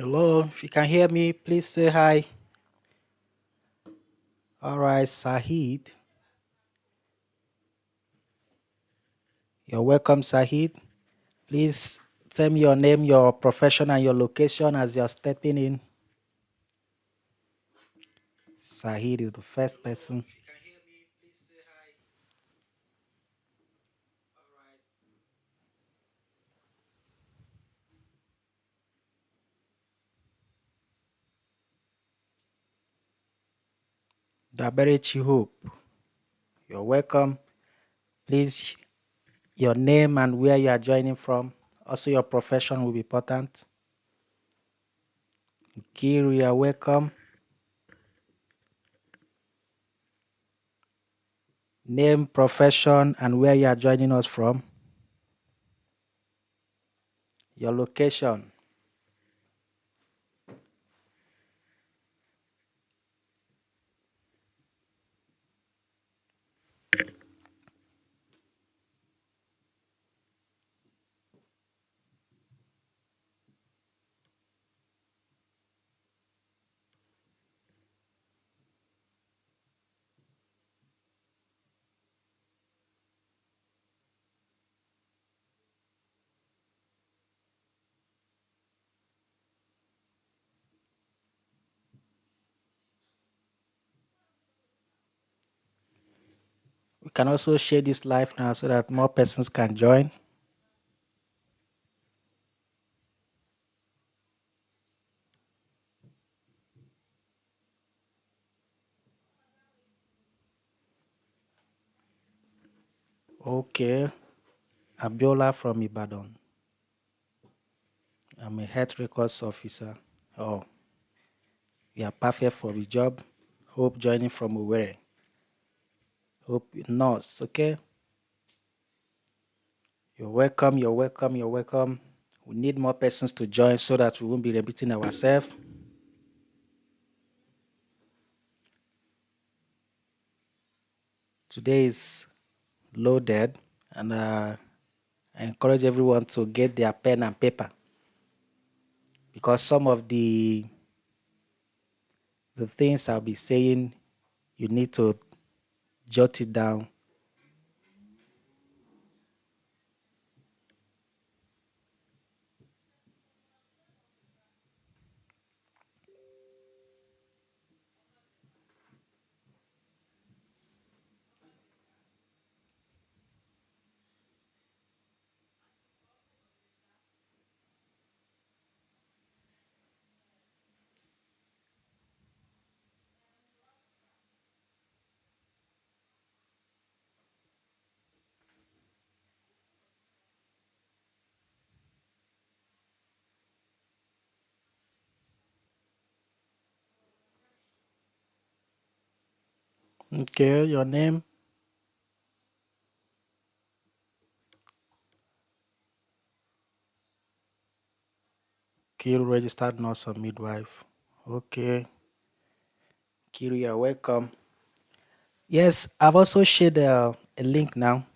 Hello, if you can hear me, please say hi. All right, Sahid. You're welcome, Sahid. Please tell me your name, your profession, and your location as you're stepping in. Sahid is the first person. Daberechi Hope. You're welcome. Please, your name and where you are joining from. Also, your profession will be important. Kiru, you're welcome. Name, profession, and where you are joining us from. Your location. We can also share this live now so that more persons can join. Okay, Abiola from Ibadan. I'm a health records officer. Oh, you are perfect for the job. Hope joining from Owerri. Hope nurse, okay? You're welcome, you're welcome, you're welcome. We need more persons to join so that we won't be repeating ourselves. Today is loaded, and I encourage everyone to get their pen and paper because some of the things I'll be saying, you need to jot it down. Okay, your name? Kiru, registered nurse or midwife. Okay. Kiru, you're welcome. Yes, I've also shared a link now.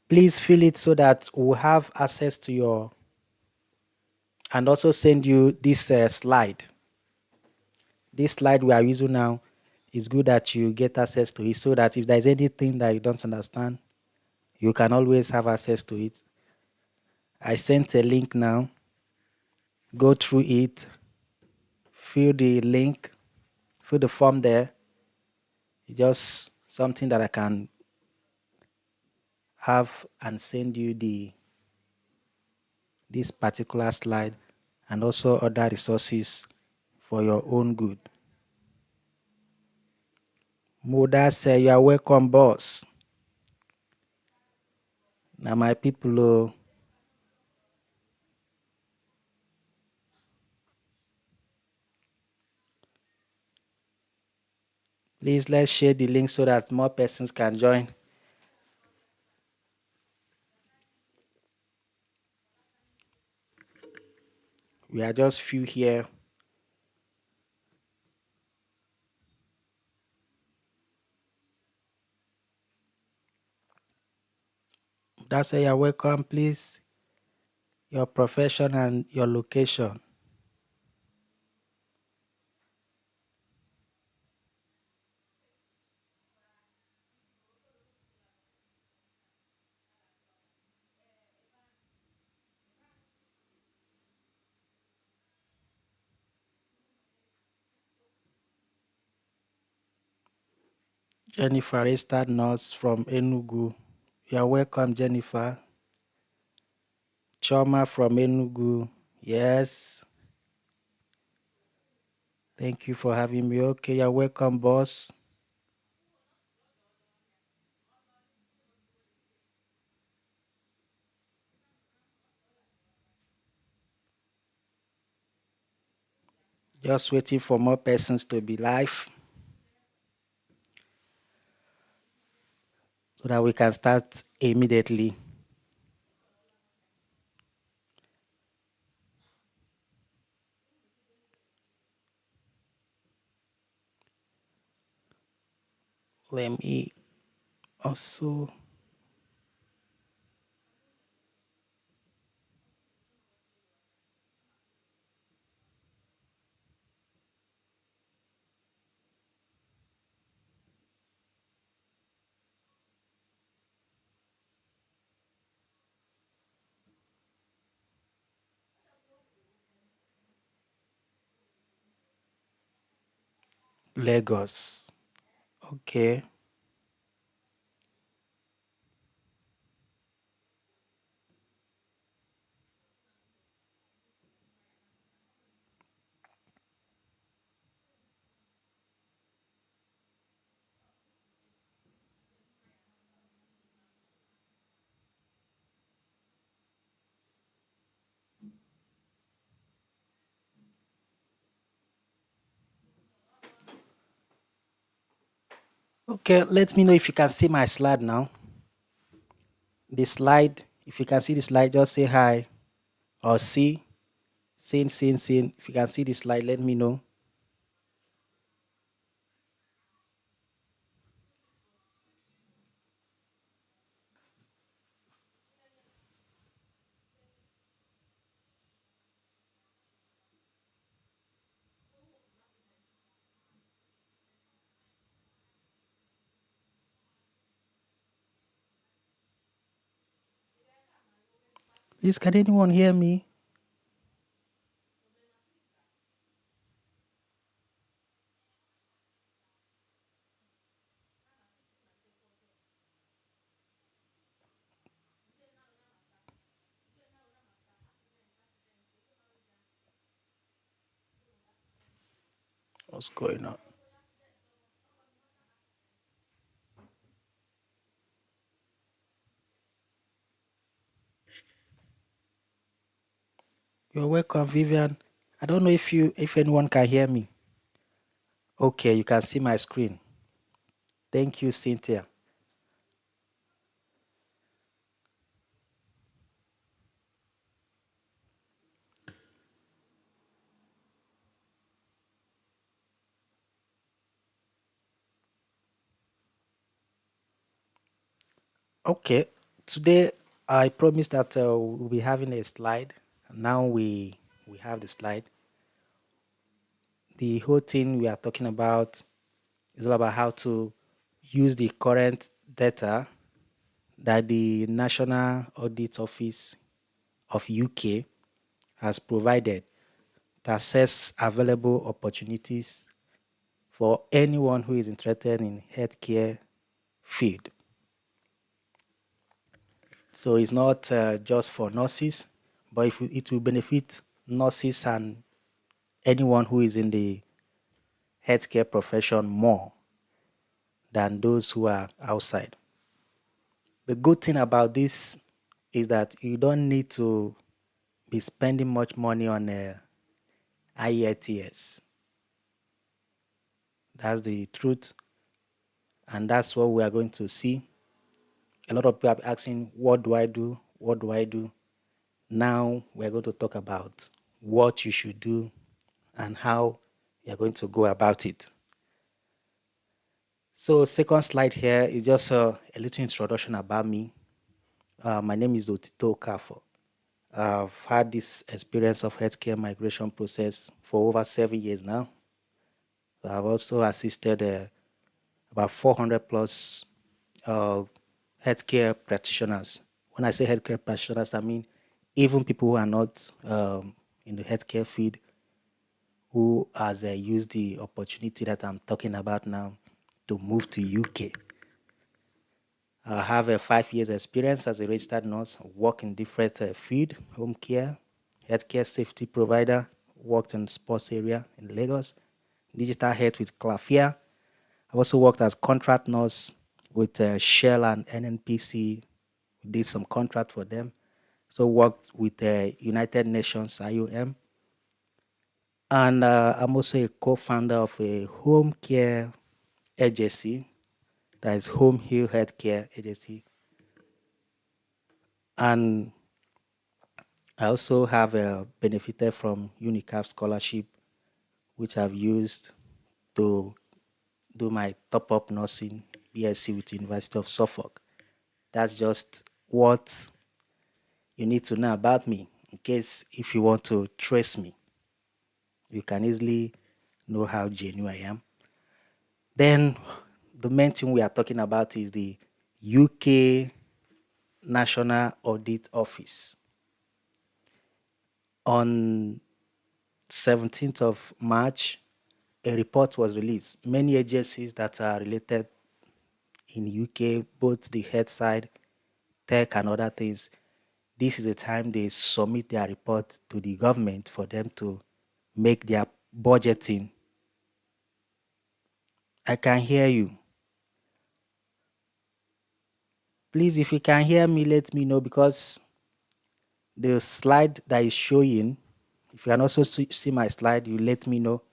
Please fill it so that we'll have access to your, and also send you this slide. This slide we are using now is good that you get access to it so that if there's anything that you don't understand, you can always have access to it. I sent a link now. Go through it, fill the link, fill the form there. It's just something that I can have and send you this particular slide and also other resources for your own good. Muda say you are welcome, boss. Now my people, please let's share the link so that more persons can join. We are just few here. That's why you're welcome, please. Your profession and your location. Jennifer, registered nurse from Enugu. You are welcome, Jennifer. Choma from Enugu. Yes. Thank you for having me. Okay, you're welcome, boss. Just waiting for more persons to be live so that we can start immediately. Let me also Lagos. Okay. Okay, let me know if you can see my slide now. The slide, if you can see the slide, just say hi or see. Seen. If you can see the slide, let me know. Please, can anyone hear me? What's going on? You're welcome, Vivian. I don't know if anyone can hear me. Okay, you can see my screen. Thank you, Cynthia. Okay, today I promised that we'll be having a slide. Now we have the slide. The whole thing we are talking about is all about how to use the current data that the National Audit Office of UK has provided to assess available opportunities for anyone who is interested in healthcare field. So it's not just for nurses, but it will benefit nurses and anyone who is in the healthcare profession more than those who are outside. The good thing about this is that you don't need to be spending much money on IELTS. That's the truth, and that's what we are going to see. A lot of people are asking, what do I do? What do I do? Now we're going to talk about what you should do and how you're going to go about it. So second slide here is just a little introduction about me. My name is Otito Kafo. I've had this experience of healthcare migration process for over 7 years now. I've also assisted about 400 plus healthcare practitioners. When I say healthcare practitioners, I mean even people who are not in the healthcare field who has used the opportunity that I'm talking about now to move to UK. I have a 5 years experience as a registered nurse, work in different field, home care, healthcare safety provider, worked in sports area in Lagos, digital health with Clafia. I also worked as contract nurse with Shell and NNPC. We did some contract for them. So worked with United Nations, IOM. And I'm also a co-founder of a home care agency, that is Home Hill Healthcare Agency. And I also have benefited from UNICAF scholarship, which I've used to do my top-up nursing BSc with University of Suffolk. That's just what you need to know about me, in case if you want to trace me, you can easily know how genuine I am. Then the main thing we are talking about is the UK National Audit Office. On 17th of March, a report was released. Many agencies that are related in UK, both the health side, tech and other things, this is the time they submit their report to the government for them to make their budgeting. I can hear you. Please, if you can hear me, let me know, because the slide that is showing, if you can also see my slide, you let me know.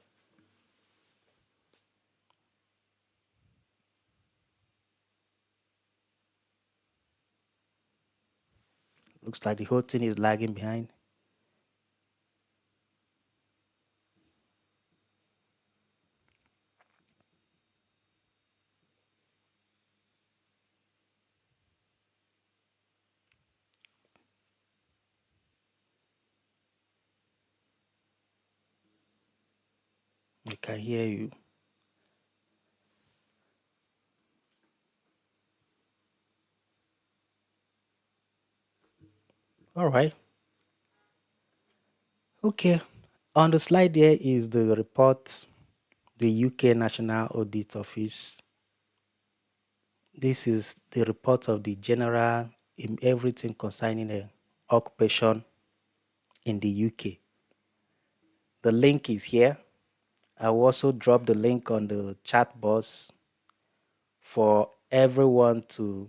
Looks like the whole thing is lagging behind. I can hear you. All right. Okay. On the slide there is the report, the UK National Audit Office. This is the report of the general in everything concerning the occupation in the UK. The link is here. I will also drop the link on the chat box for everyone to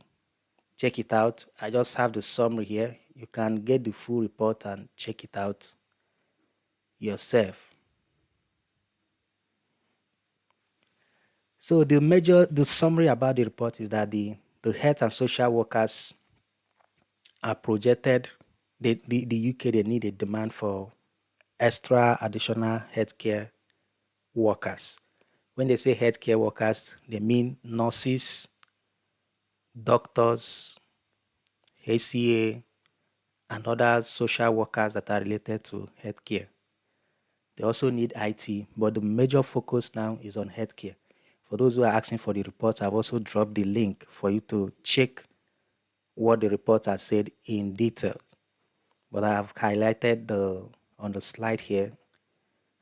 check it out. I just have the summary here. You can get the full report and check it out yourself. So the summary about the report is that the health and social workers are projected, the UK, they need a demand for extra additional healthcare workers. When they say healthcare workers, they mean nurses, doctors, HCA, and other social workers that are related to healthcare. They also need IT, but the major focus now is on healthcare. For those who are asking for the reports, I've also dropped the link for you to check what the report has said in detail. But I have highlighted on the slide here,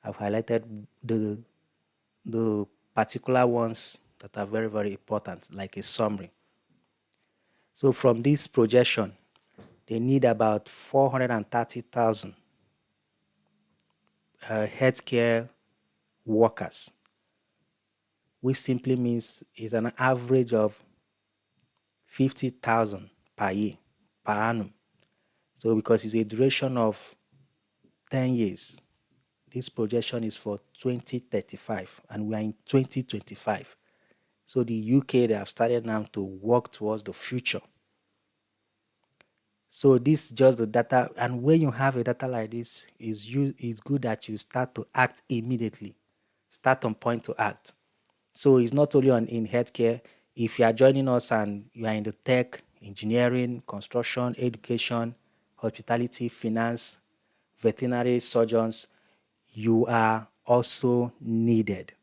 I've highlighted the particular ones that are very, very important, like a summary. So from this projection, they need about 430,000 healthcare workers, which simply means is an average of 50,000 per year, per annum. So because it's a duration of 10 years, this projection is for 2035, and we are in 2025. So the UK, they have started now to work towards the future. So this is just the data, and when you have a data like this, it's good that you start to act immediately, start on point to act. So it's not only in healthcare. If you are joining us and you are in the tech, engineering, construction, education, hospitality, finance, veterinary surgeons, you are also needed.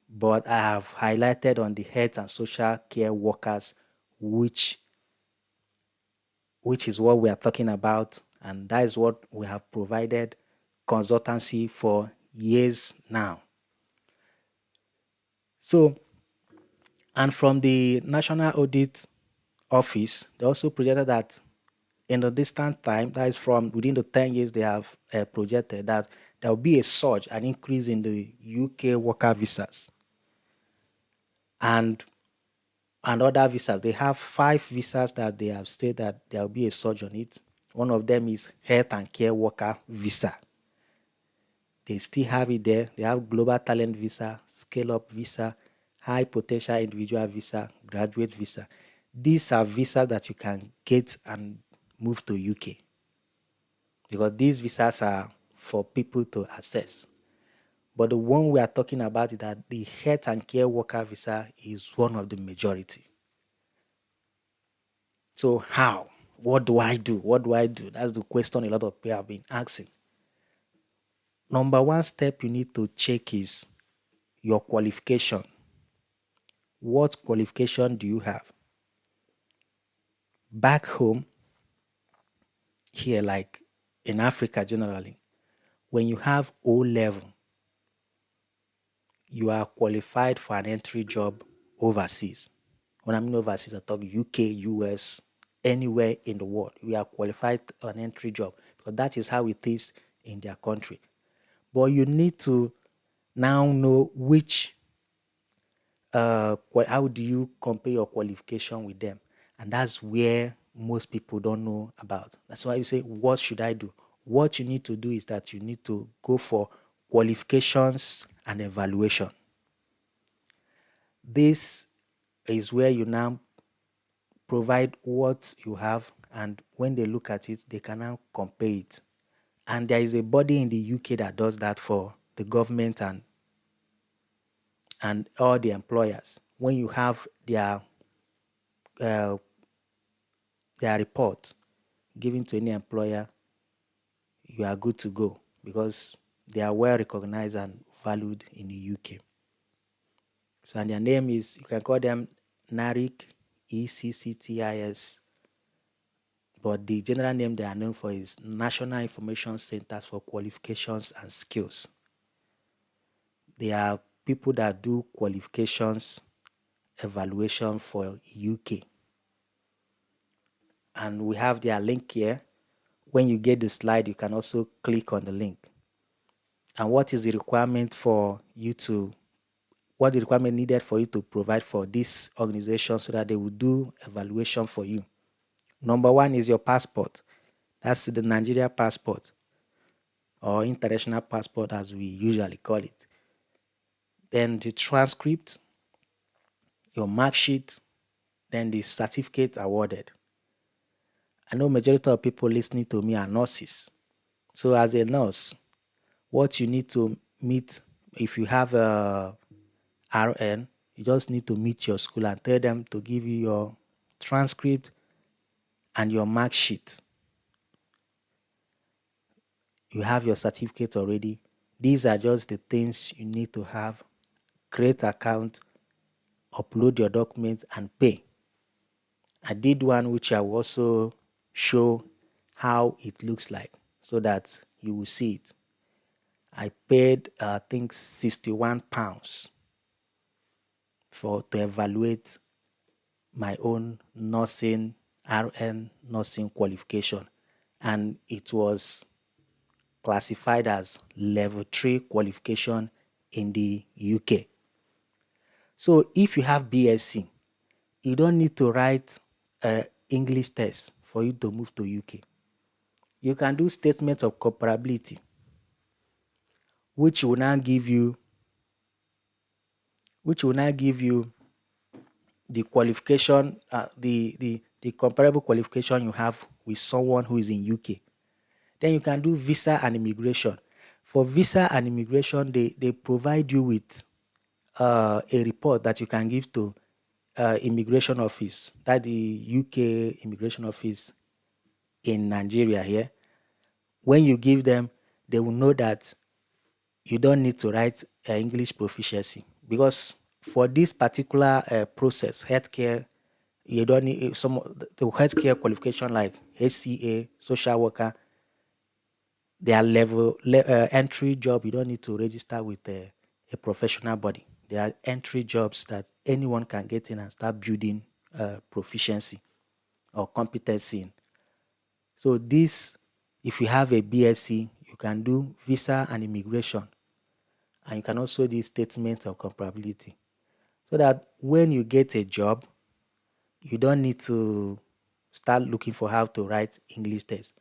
But I have highlighted on the health and social care workers, which is what we are talking about, and that is what we have provided consultancy for years now. So And from the National Audit Office, they also projected that in the distant time, that is from within the 10 years, they have projected that there will be a surge, an increase in the UK worker visas and other visas. They have 5 visas that they have stated that there will be a surge on it. One of them is health and care worker visa. They still have it there. They have global talent visa, scale up visa, high potential individual visa, graduate visa. These are visas that you can get and move to UK because these visas are for people to access. But the one we are talking about is that the health and care worker visa is one of the majority. So how? What do I do? What do I do? That's the question a lot of people have been asking. Number one step you need to check is your qualification. What qualification do you have? Back home, here, like in Africa generally, when you have O level, you are qualified for an entry job overseas. When I mean overseas, I talk UK, US, anywhere in the world. We are qualified for an entry job because that is how it is in their country. But you need to now know which how do you compare your qualification with them? And that's where most people don't know about. That's why you say, what should I do? What you need to do is that you need to go for qualifications and evaluation. This is where you now provide what you have, and when they look at it, they can now compare it. And there is a body in the UK that does that for the government and all the employers. When you have uh, their report given to any employer, you are good to go because they are well recognized and valued in the UK. So, and their name is, you can call them NARIC, ECCTIS, but the general name they are known for is National Information Centers for Qualifications and Skills. They are people that do qualifications evaluation for UK. And we have their link here. When you get the slide, you can also click on the link. And what is the requirement for you to, what the requirement needed for you to provide for this organization so that they will do evaluation for you? Number one is your passport. That's the Nigeria passport or international passport as we usually call it. Then the transcript, your mark sheet, then the certificate awarded. I know majority of people listening to me are nurses. So as a nurse, what you need to meet, if you have a RN, you just need to meet your school and tell them to give you your transcript and your mark sheet. You have your certificate already. These are just the things you need to have. Create account, upload your documents, and pay. I did one which I will also show how it looks like so that you will see it. I paid, I think, £61 to evaluate my own nursing, RN nursing qualification, and it was classified as level 3 qualification in the UK. So if you have BSc, you don't need to write English test for you to move to UK. You can do statement of comparability, which will now give you the qualification, the comparable qualification you have with someone who is in UK. Then you can do visa and immigration. For visa and immigration, they provide you with a report that you can give to immigration office, that the UK immigration office in Nigeria here. When you give them, they will know that you don't need to write English proficiency because for this particular process, healthcare, you don't need some the healthcare qualification like HCA, social worker. Their entry job, you don't need to register with a professional body. There are entry jobs that anyone can get in and start building proficiency or competency in. So this, if you have a BSc, you can do visa and immigration, and you can also do statement of comparability, so that when you get a job, you don't need to start looking for how to write English test.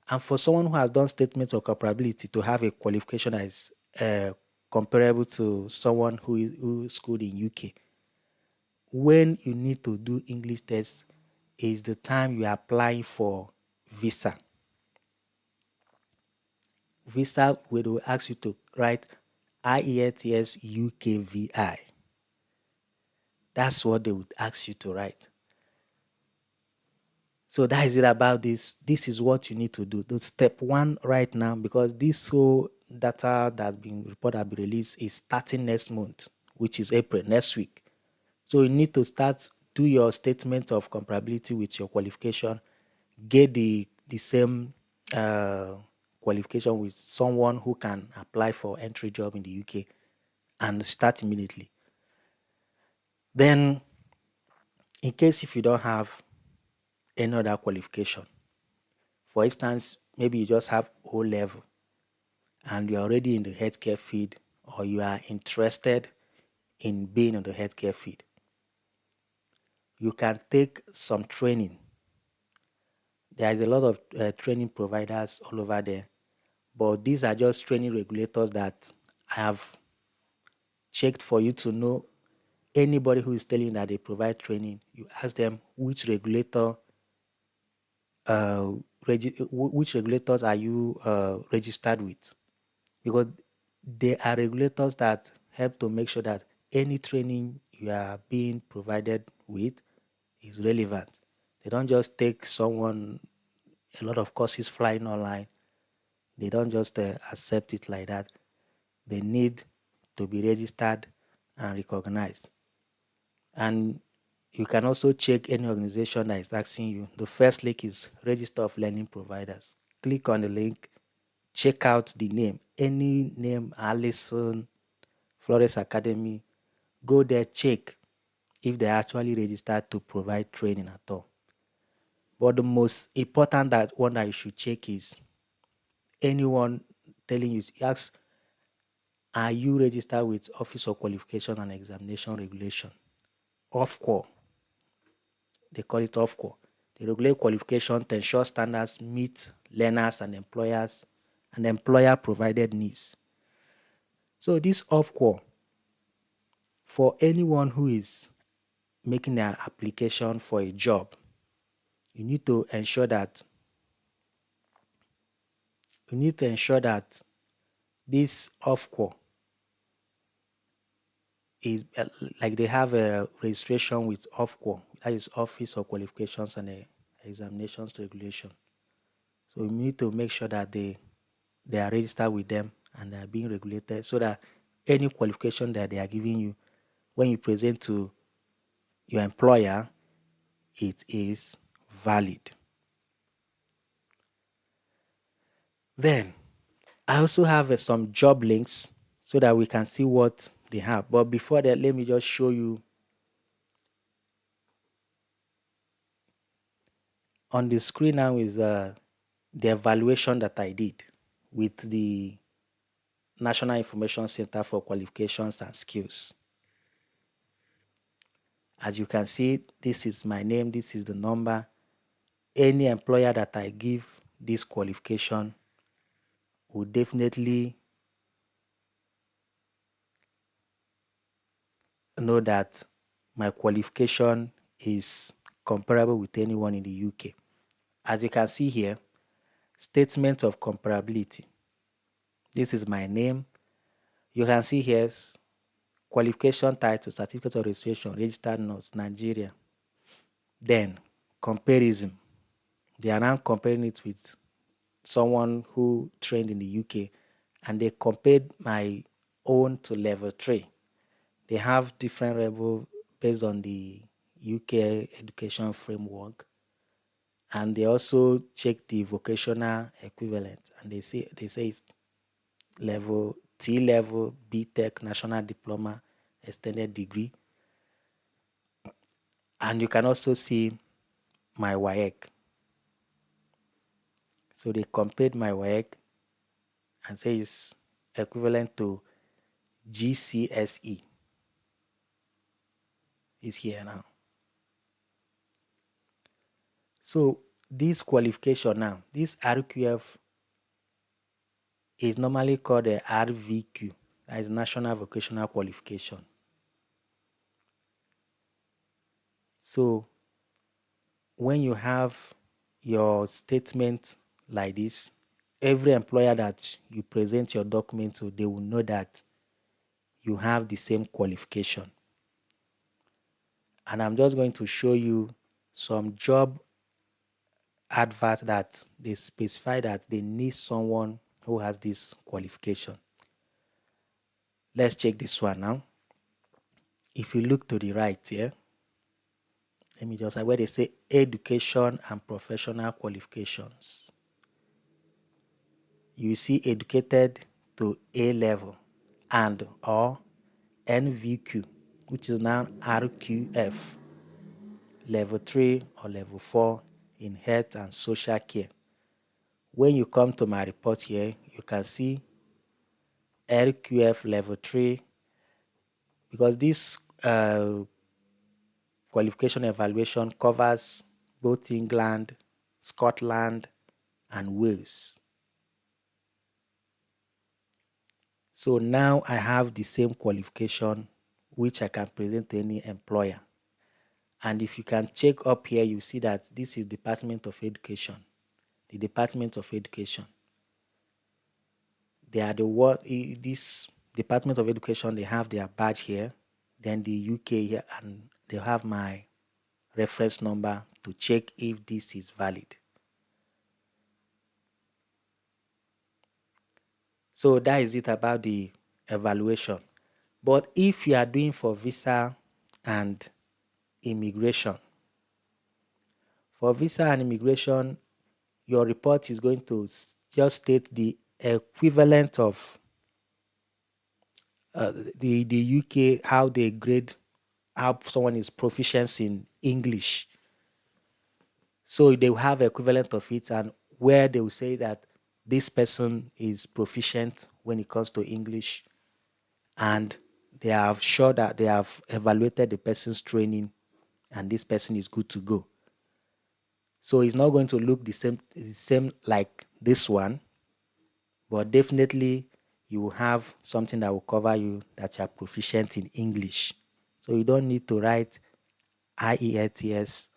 And for someone who has done statements of comparability to have a qualification that is comparable to someone who schooled in UK, when you need to do English test is the time you are applying for visa. Visa will ask you to write IELTS UKVI. That's what they would ask you to write. So that is it about this. This is what you need to do. The step one right now, because this whole data that's been reported will be released is starting next month, which is April, next week. So you need to start, do your statement of comparability with your qualification, get the same qualification with someone who can apply for entry job in the UK, and start immediately. Then, in case if you don't have any other qualification, for instance, maybe you just have O level and you're already in the healthcare field, or you are interested in being in the healthcare field, you can take some training. There is a lot of training providers all over there, but these are just training regulators that I have checked for you to know. Anybody who is telling you that they provide training, you ask them which regulator, which regulators are you registered with, because they are regulators that help to make sure that any training you are being provided with is relevant. They don't just take someone, a lot of courses flying online. They don't just accept it like that. They need to be registered and recognized. And you can also check any organization that is asking you. The first link is Register of Learning Providers. Click on the link, check out the name. Any name, Allison, Flores Academy, go there, check if they're actually registered to provide training at all. But the most important one that you should check is anyone telling you, ask, are you registered with Office of Qualification and Examination Regulation? OFQUAL. They call it OFQUAL. They regulate qualification to ensure standards meet learners and employers and employer-provided needs. So this OFQUAL, for anyone who is making an application for a job, you need to ensure that this OFQUAL is like they have a registration with OFQUAL, that is Office of Qualifications and Examinations Regulation. So we need to make sure that they are registered with them and they are being regulated, so that any qualification that they are giving you, when you present to your employer, it is valid. Then I also have some job links so that we can see what they have. But before that, let me just show you on the screen now is the evaluation that I did with the National Information Center for Qualifications and Skills. As you can see, this is my name, this is the number. Any employer that I give this qualification will definitely know that my qualification is comparable with anyone in the UK. As you can see here, statement of comparability. This is my name. You can see here qualification title, certificate of registration, registered nurse, Nigeria. Then comparison. They are now comparing it with someone who trained in the UK, and they compared my own to level 3. They have different level based on the UK education framework, and they also check the vocational equivalent, and they say it's level T level, B Tech, National Diploma, extended degree. And you can also see my WAEC. So they compared my WAEC and say it's equivalent to GCSE. It's here now. So this qualification now, this RQF is normally called a RVQ, that is National Vocational Qualification. So when you have your statement like this, every employer that you present your document to, they will know that you have the same qualification. And I'm just going to show you some job adverts that they specify that they need someone who has this qualification. Let's check this one now. If you look to the right here, let me just, where they say education and professional qualifications. You see educated to A level and or NVQ, which is now RQF, level 3 or level 4 in health and social care. When you come to my report here, you can see RQF level 3, because this qualification evaluation covers both England, Scotland, and Wales. So now I have the same qualification which I can present to any employer. And if you can check up here, you see that this is Department of Education. The Department of Education. They are the one, this Department of Education, they have their badge here, then the UK here, and they have my reference number to check if this is valid. So that is it about the evaluation. But if you are doing for visa and immigration, for visa and immigration, your report is going to just state the equivalent of the UK, how they grade, how someone is proficient in English. So they will have equivalent of it, and where they will say that this person is proficient when it comes to English, and they are sure that they have evaluated the person's training and this person is good to go. So it's not going to look the same like this one, but definitely you will have something that will cover you that you are proficient in English. So you don't need to write IELTS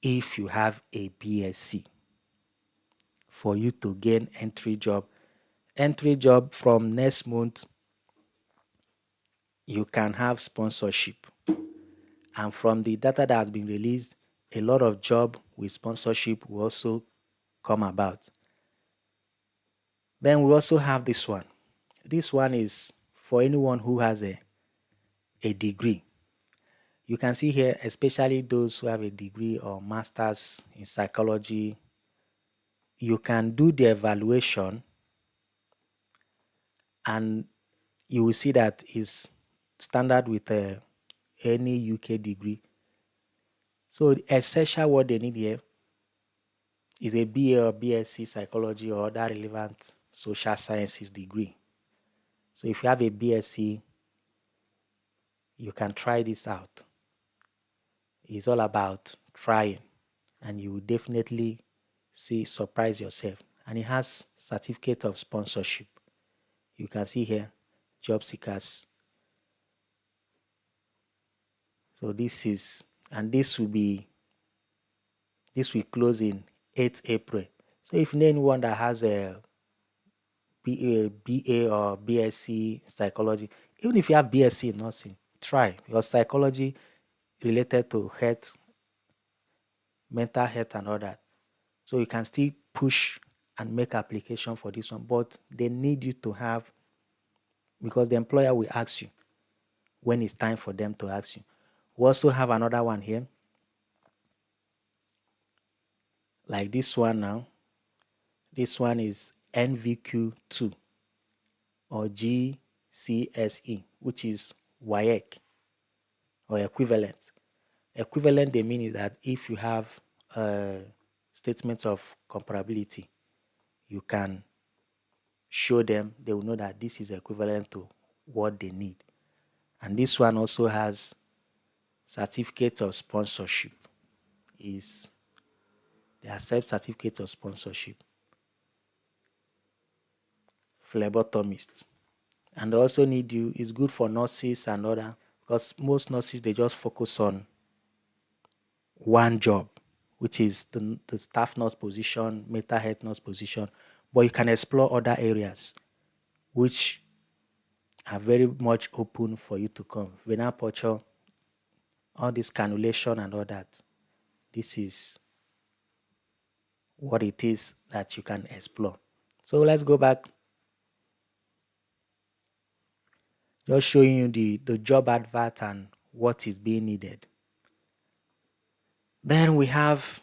if you have a BSc for you to gain entry job. Entry job from next month, you can have sponsorship. And from the data that has been released, a lot of job with sponsorship will also come about. Then we also have this one. This one is for anyone who has a degree. You can see here, especially those who have a degree or master's in psychology, you can do the evaluation and you will see that is standard with any UK degree. So essential what they need here is a BA or BSc psychology or other relevant social sciences degree. So if you have a BSc, you can try this out. It's all about trying, and you will definitely surprise yourself. And it has certificate of sponsorship. You can see here, job seekers. So this is, and this will close in 8th April. So if anyone that has a BA or BSc psychology, even if you have BSc in nursing, try. Your psychology related to health, mental health and all that. So you can still push and make application for this one, but they need you to have, because the employer will ask you when it's time for them to ask you. We also have another one here, like this one now. This one is NVQ2 or GCSE, which is WAEC or equivalent. Equivalent, they mean is that if you have statements of comparability, you can show them, they will know that this is equivalent to what they need. And this one also has certificate of sponsorship. They accept certificate of sponsorship. Phlebotomist. And they also need you, it's good for nurses and other, because most nurses, they just focus on one job, which is the staff nurse position, mental health nurse position. But you can explore other areas which are very much open for you to come. Venepunture, all this canulation and all that. This is what it is that you can explore. So let's go back. Just showing you the job advert and what is being needed. Then we have,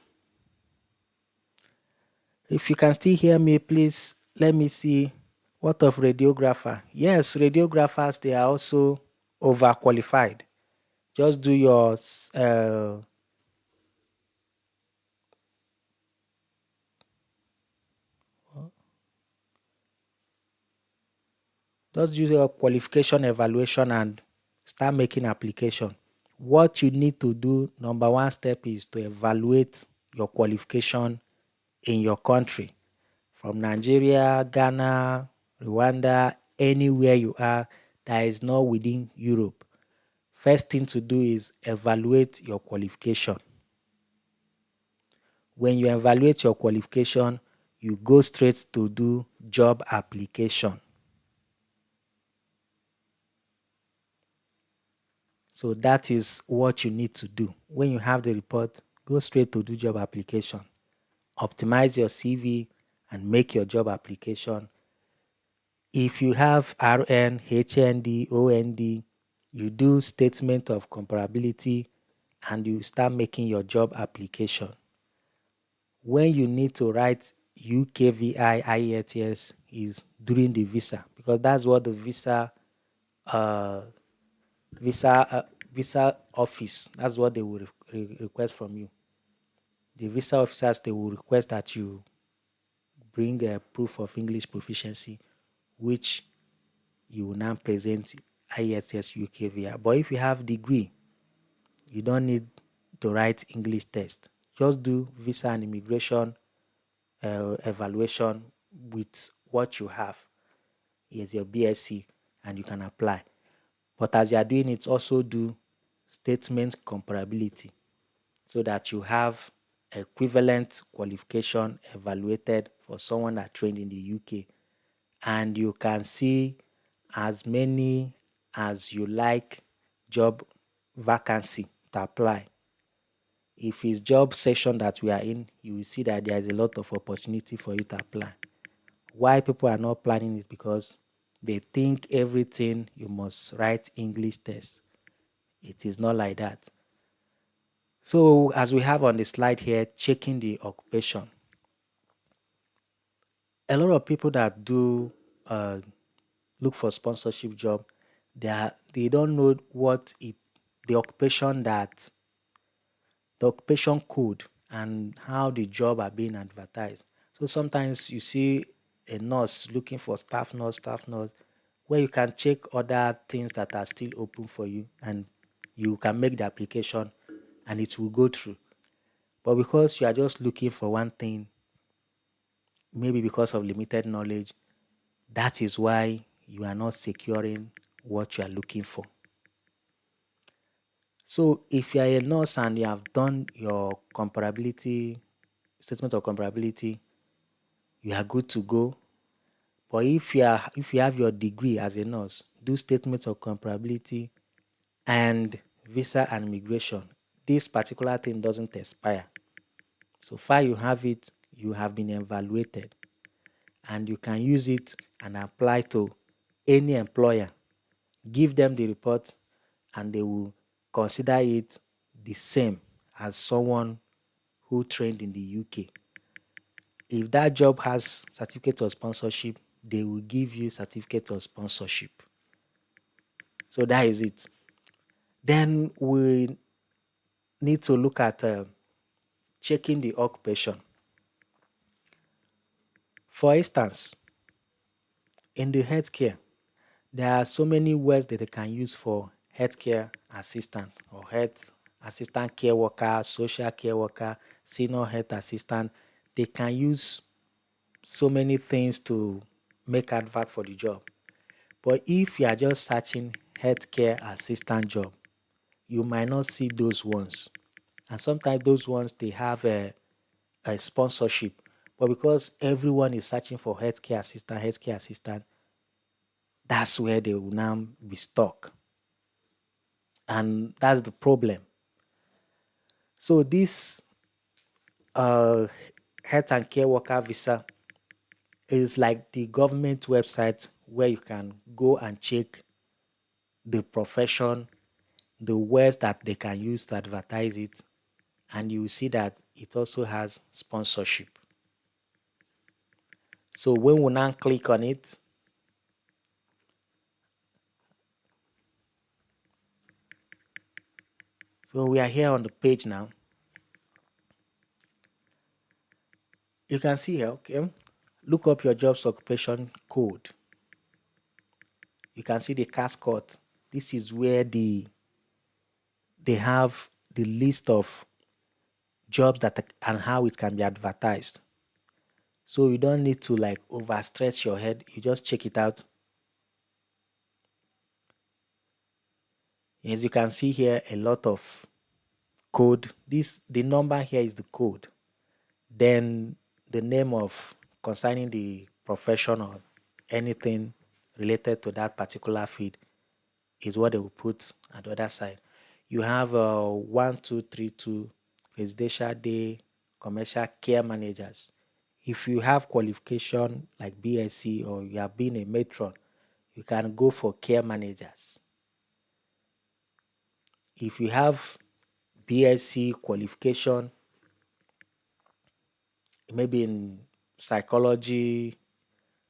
if you can still hear me, please let me see. What of radiographer? Yes, radiographers, they are also overqualified. Just do your just do your qualification evaluation and start making application. What you need to do, number one step, is to evaluate your qualification in your country. From Nigeria, Ghana, Rwanda, anywhere you are that is not within Europe. First thing to do is evaluate your qualification. When you evaluate your qualification, you go straight to do job application. So that is what you need to do. When you have the report, go straight to do job application. Optimize your CV and make your job application. If you have RN, HND, OND, you do statement of comparability and you start making your job application. When you need to write UKVI, IELTS is during the visa, because that's what the visa office, that's what they will request from you. The visa officers, they will request that you bring a proof of English proficiency, which you will now present IELTS UKVI. But if you have degree, you don't need to write English test. Just do visa and immigration evaluation with what you have. Here's your BSc and you can apply. But as you are doing it, also do statement comparability so that you have equivalent qualification evaluated for someone that trained in the UK. And you can see as many as you like job vacancy to apply. If it's job session that we are in, you will see that there is a lot of opportunity for you to apply. Why people are not planning is because they think everything you must write English test. It is not like that. So as we have on the slide here, checking the occupation. A lot of people that do look for sponsorship job, they don't know what the occupation code and how the job are being advertised. So sometimes you see a nurse looking for staff nurse, where you can check other things that are still open for you and you can make the application and it will go through. But because you are just looking for one thing, maybe because of limited knowledge, that is why you are not securing what you are looking for. So if you are a nurse and you have done your comparability, statement of comparability, you are good to go. But if you have your degree as a nurse, do statements of comparability and visa and immigration. This particular thing doesn't expire. So far you have it, you have been evaluated, and you can use it and apply to any employer. Give them the report and they will consider it the same as someone who trained in the UK. If that job has certificate of sponsorship, they will give you certificate of sponsorship. So that is it. Then we need to look at checking the occupation. For instance, in the healthcare, there are so many words that they can use for healthcare assistant or health assistant care worker, social care worker, senior health assistant. They can use so many things to make advert for the job. But if you are just searching healthcare assistant job, you might not see those ones. And sometimes those ones, they have a sponsorship. But because everyone is searching for healthcare assistant, that's where they will now be stuck. And that's the problem. So this uh, health and care worker visa is like the government website where you can go and check the profession, the words that they can use to advertise it, and you will see that it also has sponsorship. So when we now click on it, so we are here on the page now. You can see here, okay, look up your job's occupation code. You can see the cascade. This is where they have the list of jobs that and how it can be advertised. So you don't need to like overstress your head. You just check it out. As you can see here, a lot of code. The number here is the code. Then the name of concerning the profession or anything related to that particular field is what they will put at the other side. You have 1232 residential day commercial care managers. If you have qualification like BSc or you have been a matron, you can go for care managers. If you have BSc qualification, maybe in psychology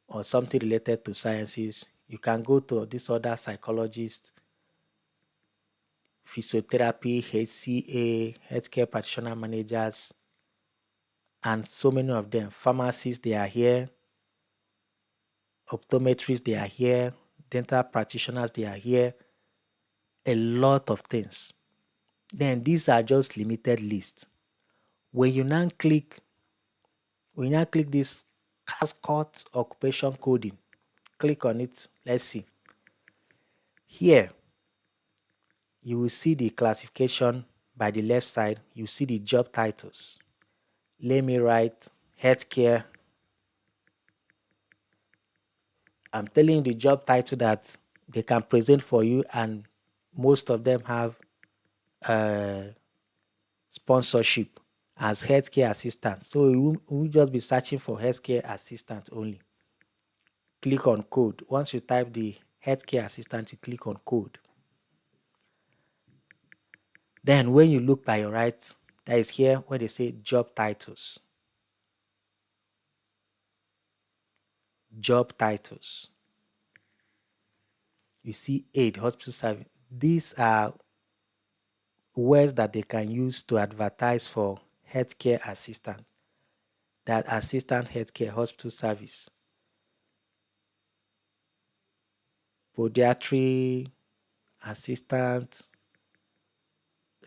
or something related to sciences, you can go to this other psychologist, physiotherapy, HCA, healthcare practitioner managers, and so many of them. Pharmacists, they are here. Optometrists, they are here. Dental practitioners, they are here. A lot of things. Then these are just limited lists. When you now click this cascade occupation coding, click on it. Let's see. Here, you will see the classification by the left side. You see the job titles. Let me write healthcare. I'm telling you the job title that they can present for you, and most of them have sponsorship as healthcare assistant. So you will just be searching for healthcare assistant only. Click on code. Once you type the healthcare assistant, you click on code. Then when you look by your right, that is here where they say job titles. Job titles. You see aid, hospital service. These are words that they can use to advertise for healthcare assistant. That assistant healthcare hospital service. Podiatry assistant,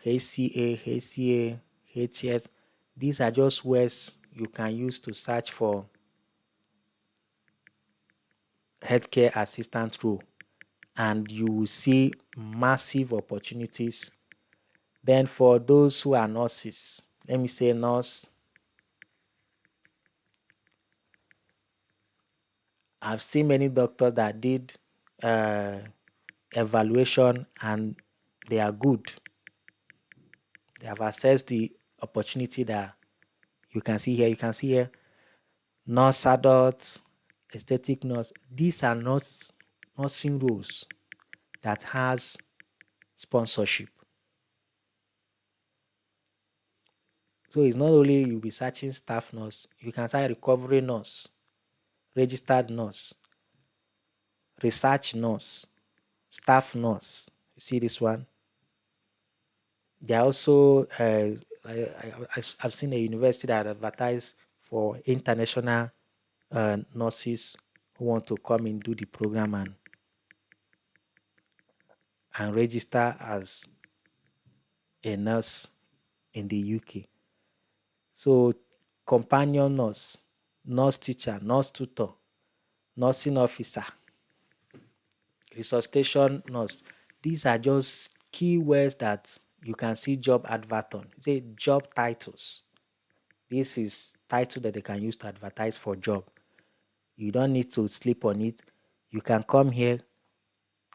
HCA, HS. These are just words you can use to search for healthcare assistant role, and you will see massive opportunities. Then for those who are nurses, let me say nurse. I've seen many doctors that did evaluation and they are good. They have assessed the opportunity that you can see here. You can see here nurse adults, aesthetic nurse. These are not nursing roles that has sponsorship. So it's not only you'll be searching staff nurse, you can search recovery nurse, registered nurse, research nurse. staff nurse. You see this one? They are also, I've seen a university that advertise for international nurses who want to come in, do the program, and register as a nurse in the UK. So, companion nurse, nurse teacher, nurse tutor, nursing officer, resuscitation nurse. These are just keywords that you can see job advert on. Say job titles. This is title that they can use to advertise for job. You don't need to sleep on it. You can come here,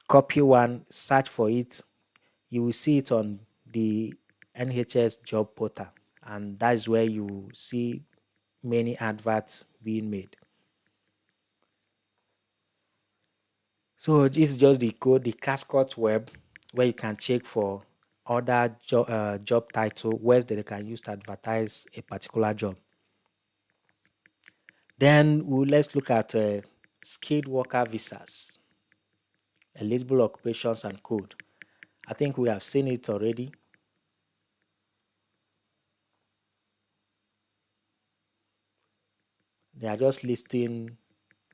copy one, search for it. You will see it on the NHS job portal, and that is where you see many adverts being made. So this is just the code, the Cascot web, where you can check for other job title, where they can use to advertise a particular job. Then let's look at skilled worker visas, eligible occupations and code. I think we have seen it already. They are just listing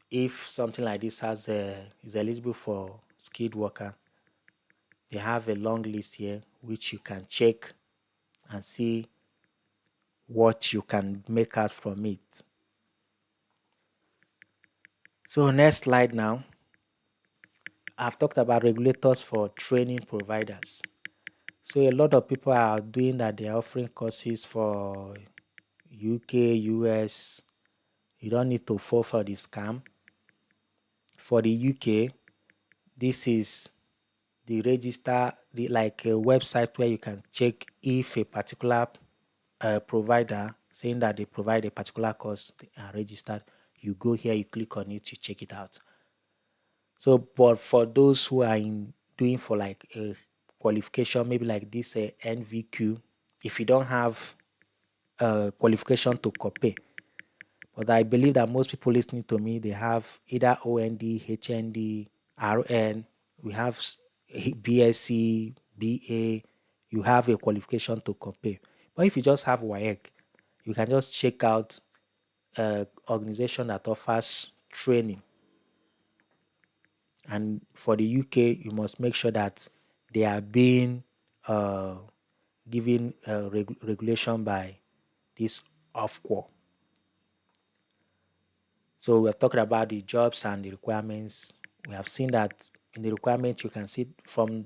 if something like this is eligible for skilled worker. They have a long list here which you can check and see what you can make out from it. So next slide now. I've talked about regulators for training providers. So a lot of people are doing that. They're offering courses for UK, US. You don't need to fall for the scam. For the UK, this is the register, like a website where you can check if a particular provider saying that they provide a particular course, they are registered. You go here, you click on it, you check it out. So, but for those who are doing for like a qualification, maybe like this NVQ, if you don't have a qualification to copy, but I believe that most people listening to me, they have either OND, HND, RN, we have BSc, BA, you have a qualification to compare. But if you just have WAEC, you can just check out an organization that offers training. And for the UK, you must make sure that they are being given regulation by this OFQA. So we're talking about the jobs and the requirements. We have seen that in the requirements, you can see from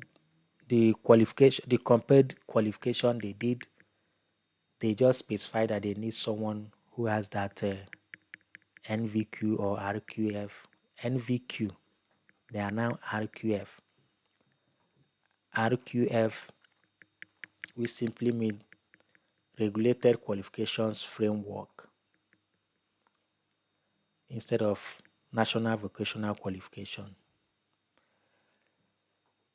the qualification, the compared qualification they did, they just specify that they need someone who has that NVQ or RQF. NVQ, they are now RQF. RQF, we simply mean Regulated Qualifications Framework instead of National Vocational Qualification.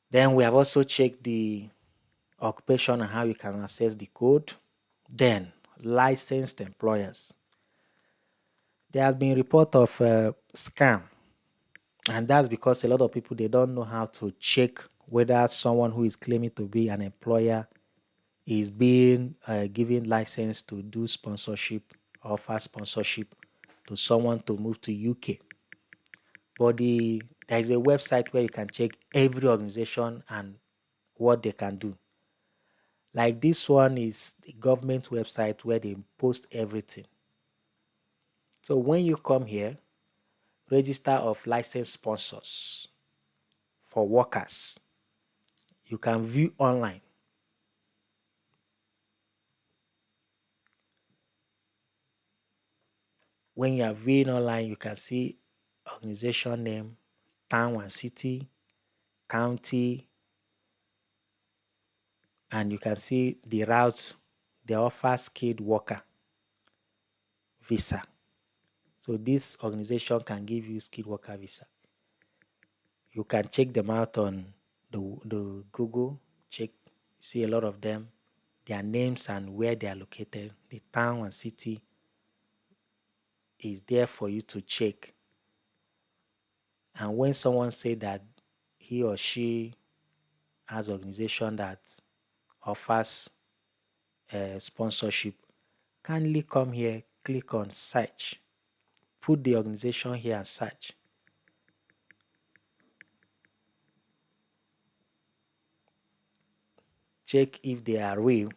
Then we have also checked the occupation and how you can access the code. Then licensed employers. There has been report of scam, and that's because a lot of people, they don't know how to check whether someone who is claiming to be an employer is being given license to do sponsorship, offer sponsorship to someone to move to UK. But there is a website where you can check every organization and what they can do. Like this one is the government website where they post everything. So when you come here, register of licensed sponsors for workers, you can view online. When you are viewing online, you can see organization name, town and city, county, and you can see the routes they offer skilled worker visa. So this organization can give you skilled worker visa. You can check them out on the Google, see a lot of them, their names and where they are located, the town and city is there for you to check. And when someone say that he or she has organization that offers sponsorship, kindly come here, click on search, put the organization here and search. Check if they are real.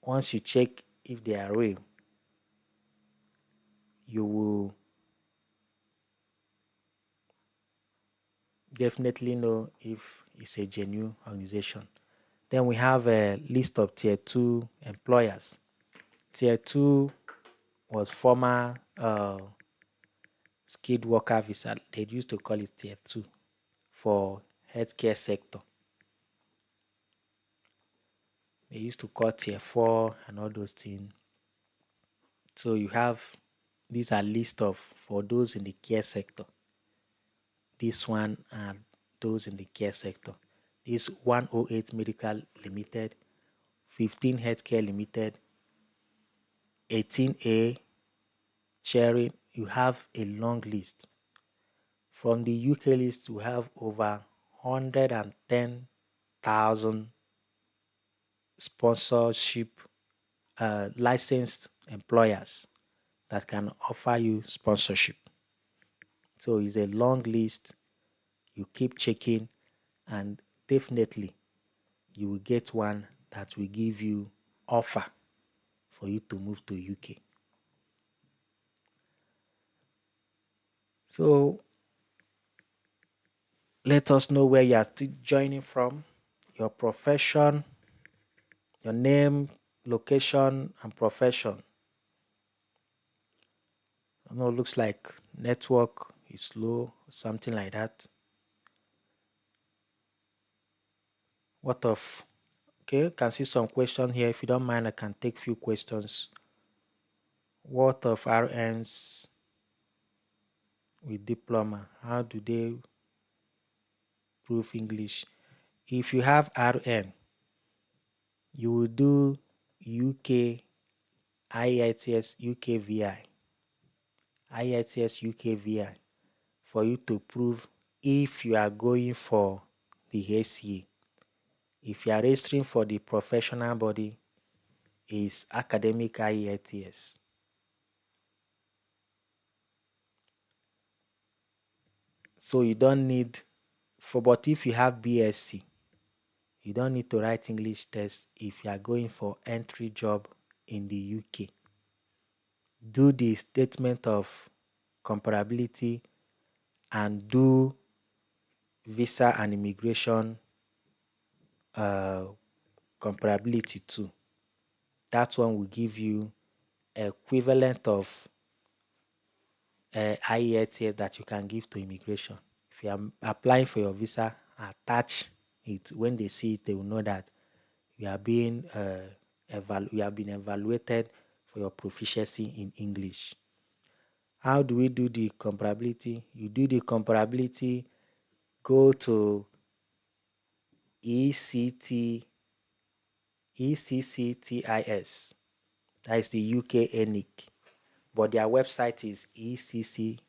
Once you check if they are real, you will definitely know if it's a genuine organization. Then we have a list of tier 2 employers. Tier 2 was former skilled worker visa. They used to call it tier 2 for healthcare sector. They used to call tier 4 and all those things. So you have, these are list of for those in the care sector. This one are those in the care sector. This 108 Medical Limited, 15 Healthcare Limited, 18A Sharing. You have a long list. From the UK list, we have over 110,000 sponsorship licensed employers that can offer you sponsorship. So it's a long list. You keep checking, and definitely you will get one that will give you offer for you to move to UK. So let us know where you are still joining from, your profession, your name, location, and profession. I know it looks like network is slow, something like that. What of, okay, can see some question here. If you don't mind, I can take few questions. What of RNs with diploma? How do they prove English? If you have RN, you will do UK IELTS UKVI, IELTS UKVI for you to prove if you are going for the ACA. If you are registering for the professional body, is academic IELTS. So you don't need but if you have BSc, you don't need to write English test if you are going for entry job in the UK. Do the statement of comparability and do visa and immigration comparability too. That one will give you equivalent of IELTS that you can give to immigration. If you are applying for your visa, attach it. When they see it, they will know that you are being you have been evaluated for your proficiency in English. How do we do the comparability? You do the comparability, go to ECCTIS. That is the UK ENIC. But their website is ECCTIS.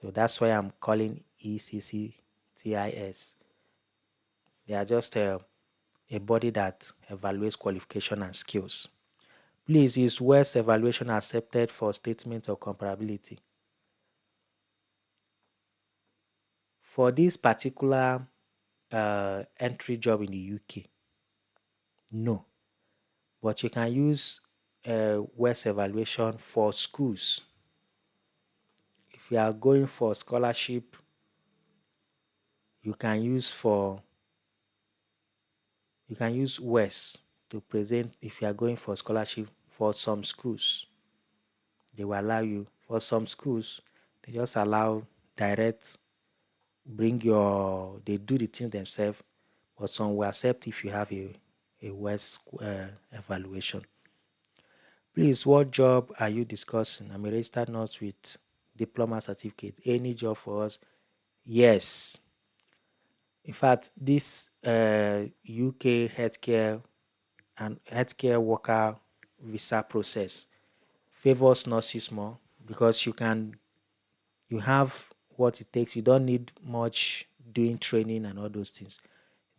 So that's why I'm calling ECCTIS. They are just a body that evaluates qualification and skills. Please, is WAEC evaluation accepted for statement of comparability? For this particular entry job in the UK, no. But you can use WAEC evaluation for schools. If you are going for scholarship, you can use WAEC to present. If you are going for scholarship for some schools, they will allow you. For some schools, they just allow direct, they do the thing themselves, but some will accept if you have a WAEC evaluation. Please, what job are you discussing? I'm a registered nurse with diploma certificate. Any job for us? Yes. In fact, this UK healthcare and healthcare worker visa process favors nurses more because you can You have what it takes. You don't need much doing training and all those things.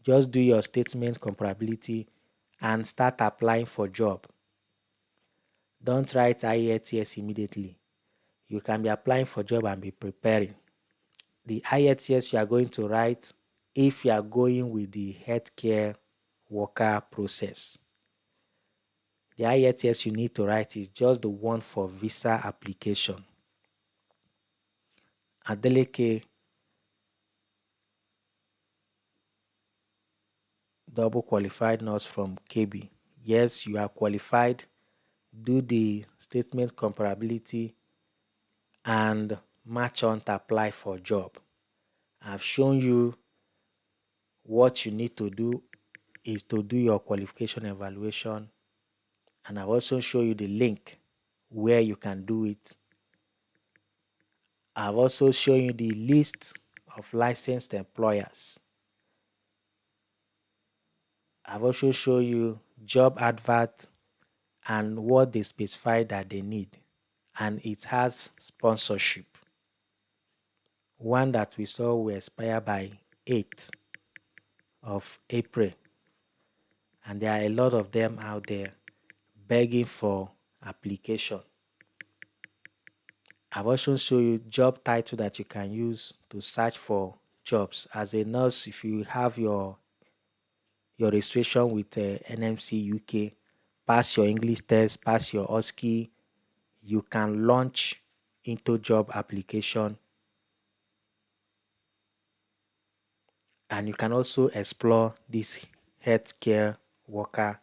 Just do your statement comparability and start applying for job. Don't write IELTS immediately. You can be applying for job and be preparing. The IELTS you are going to write if you are going with the healthcare worker process. The IELTS you need to write is just the one for visa application. Adeleke, double qualified nurse from KB. Yes, you are qualified. Do the statement comparability and match on to apply for job. I've shown you what you need to do is to do your qualification evaluation, and I've also shown you the link where you can do it. I've also shown you the list of licensed employers. I've also shown you job advert and what they specify that they need, and it has sponsorship. One that we saw will expire by 8th of April, and there are a lot of them out there begging for application. I've also shown you job title that you can use to search for jobs. As a nurse, if you have your registration with NMC UK, pass your English test, pass your OSCE, you can launch into job application, and you can also explore this healthcare worker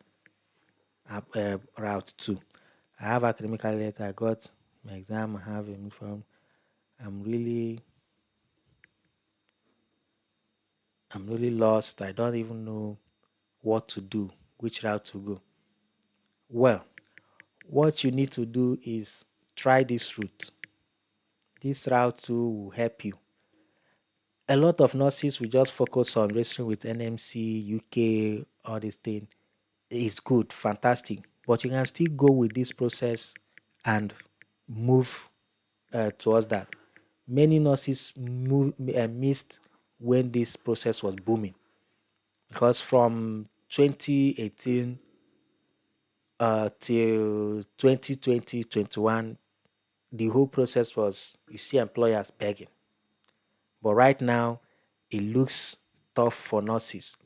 route too. I have academic letter, I got my exam, I have a uniform. I'm really lost. I don't even know what to do, which route to go. Well, what you need to do is try this route. This route too will help you. A lot of nurses will just focus on registering with NMC, UK, all this thing. It's good, fantastic. But you can still go with this process and move towards that. Many nurses missed when this process was booming, because from 2018 till 2020, 21, the whole process was, you see employers begging. But right now, it looks tough for nurses.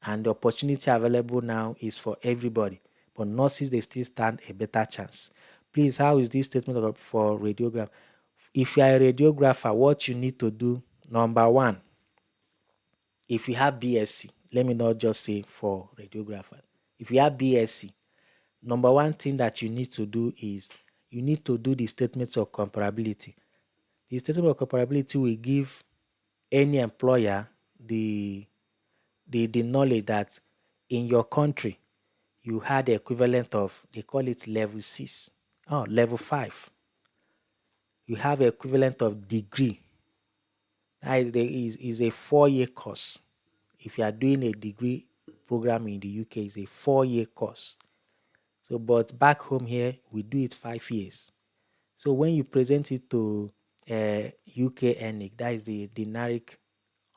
And the opportunity available now is for everybody. But nurses, they still stand a better chance. Please, how is this statement for radiograph? If you are a radiographer, what you need to do, number one, if you have BSc, let me not just say for radiographer. If you have BSc, number one thing that you need to do is you need to do the statements of comparability. The statement of comparability will give any employer the knowledge that in your country you had the equivalent of, they call it level 6, level 5. You have equivalent of degree. That is a 4-year course. If you are doing a degree program in the UK, it's a 4-year course. So, but back home here, we do it 5 years. So when you present it to UK ENIC, that is the NARIC,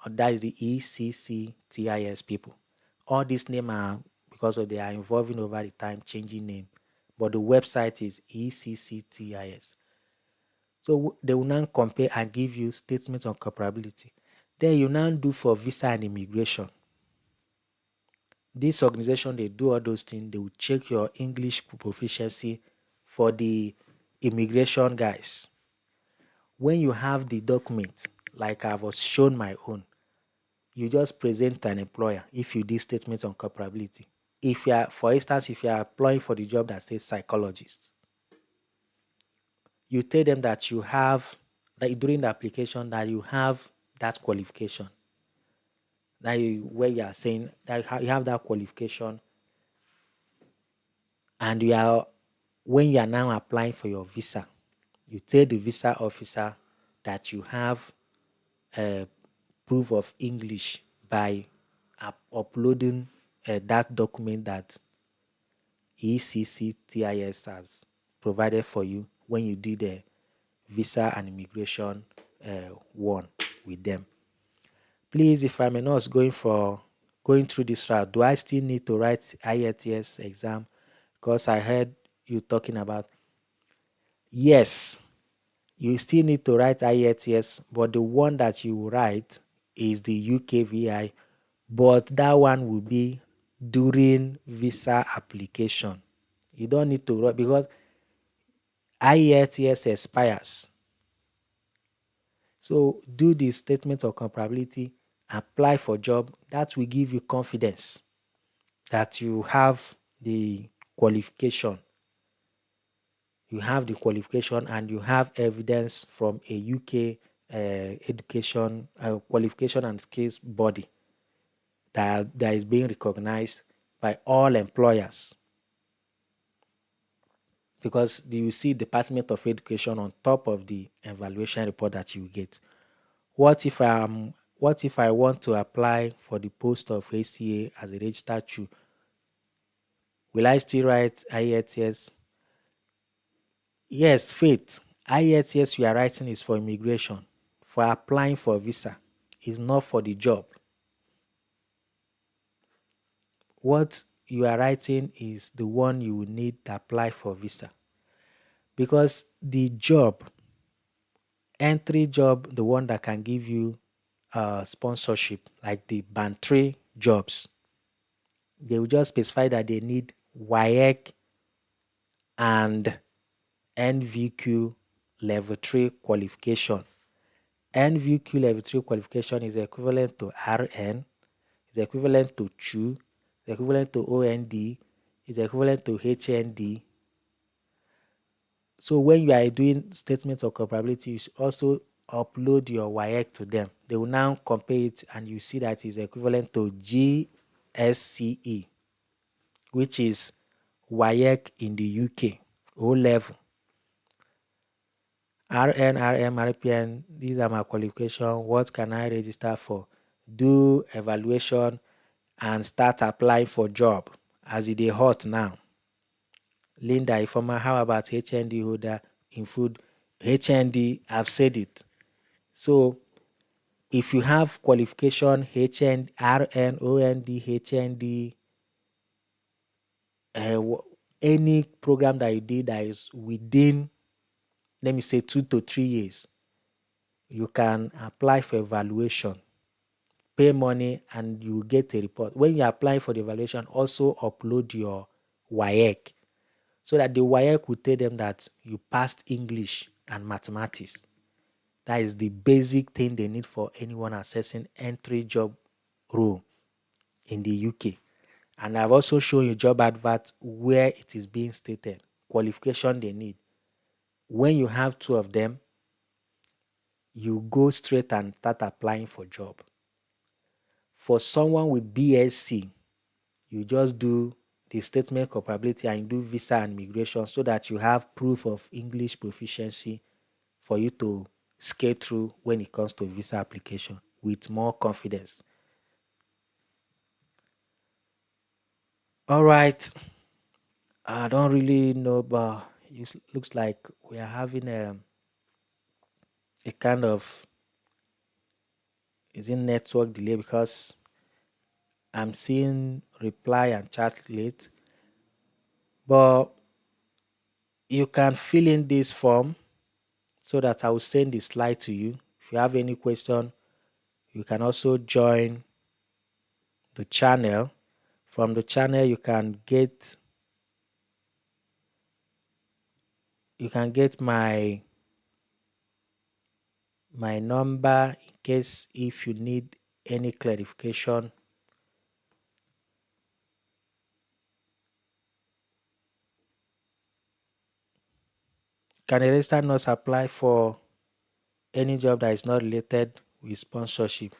or that is the ECCTIS people. All these names are because of they are evolving over the time, changing name. But the website is ECCTIS. So they will now compare and give you statements on comparability. Then you now do for visa and immigration. This organization, they do all those things. They will check your English proficiency for the immigration guys. When you have the document, like I was shown my own, you just present an employer if you did statements on comparability. If you are, for instance, if you are applying for the job that says psychologist, you tell them that you have, that during the application, that you have that qualification. That where you are saying that you have that qualification, and you are, when you are now applying for your visa, you tell the visa officer that you have a proof of English by uploading that document that ECCTIS has provided for you when you did a visa and immigration one with them. Please, if I'm a nurse going through this route, do I still need to write IELTS exam? Because I heard you talking about, yes, you still need to write IELTS, but the one that you will write is the UKVI, but that one will be during visa application. You don't need to write because IELTS expires. So do the statement of comparability, apply for job. That will give you confidence that you have the qualification. You have the qualification and you have evidence from a UK education qualification and skills body that is being recognized by all employers. Because you see Department of Education on top of the evaluation report that you get. What if I want to apply for the post of ACA as a registered CHU? Will I still write IELTS? Yes, Faith. IELTS we are writing is for immigration, for applying for a visa. It's not for the job. What you are writing is the one you will need to apply for visa. Because the job, entry job, the one that can give you sponsorship, like the band 3 jobs, they will just specify that they need WAEC and NVQ level 3 qualification. NVQ level 3 qualification is equivalent to RN, is equivalent to CHU, is equivalent to OND, is equivalent to HND. So when you are doing statements of comparability, you should also upload your WAEC to them. They will now compare it and you see that it's equivalent to GSCE, which is WAEC in the UK, O level. RN, RM, RPN, these are my qualifications. What can I register for? Do evaluation and start applying for job as it is hot now. Linda Ifoma, how about HND holder in food? HND, I've said it. So if you have qualification HN, RN, OND, HND, any program that you did that is within, let me say, 2 to 3 years, you can apply for evaluation, pay money, and you get a report. When you apply for the evaluation, also upload your WAEC so that the WAEC will tell them that you passed English and mathematics. That is the basic thing they need for anyone assessing entry job role in the UK. And I've also shown you job advert where it is being stated, qualification they need. When you have 2 of them, you go straight and start applying for job. For someone with BSc, you just do the statement of comparability and do visa and migration so that you have proof of English proficiency for you to skate through when it comes to visa application with more confidence. All right. I don't really know, but it looks like we are having a kind of network delay because I'm seeing reply and chat late. But you can fill in this form so that I will send the slide to you. If you have any question, you can also join the channel. From the channel, you can get my number in case if you need any clarification. Can a registered nurse apply for any job that is not related with sponsorship?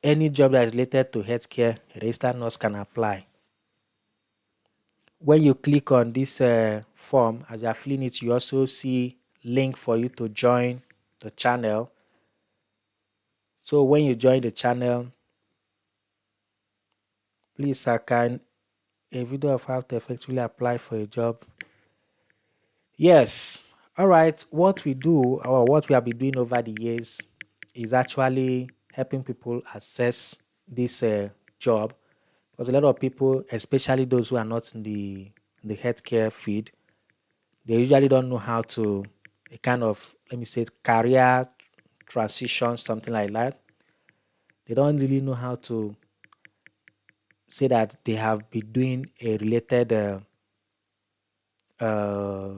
Any job that is related to healthcare, a registered nurse can apply. When you click on this form, as you are filling it, you also see link for you to join the channel. So when you join the channel, please, can a video of how to effectively apply for a job? Yes. All right, what we do or what we have been doing over the years is actually helping people assess this job, because a lot of people, especially those who are not in the healthcare field, they usually don't know how to a kind of, let me say, career transition, something like that. They don't really know how to say that they have been doing uh,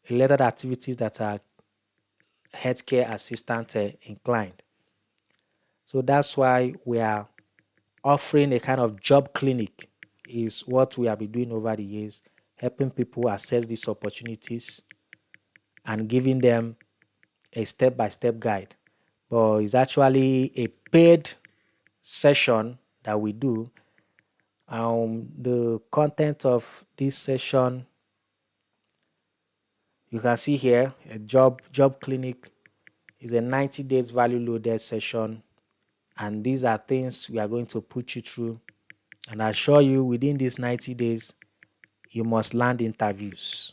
related activities that are healthcare assistant inclined. So that's why we are offering a kind of job clinic, is what we have been doing over the years, helping people assess these opportunities and giving them a step-by-step guide. But it's actually a paid session that we do. The content of this session, you can see here, a job clinic is a 90 days value loaded session, and these are things we are going to put you through. And I assure you, within these 90 days, you must land interviews.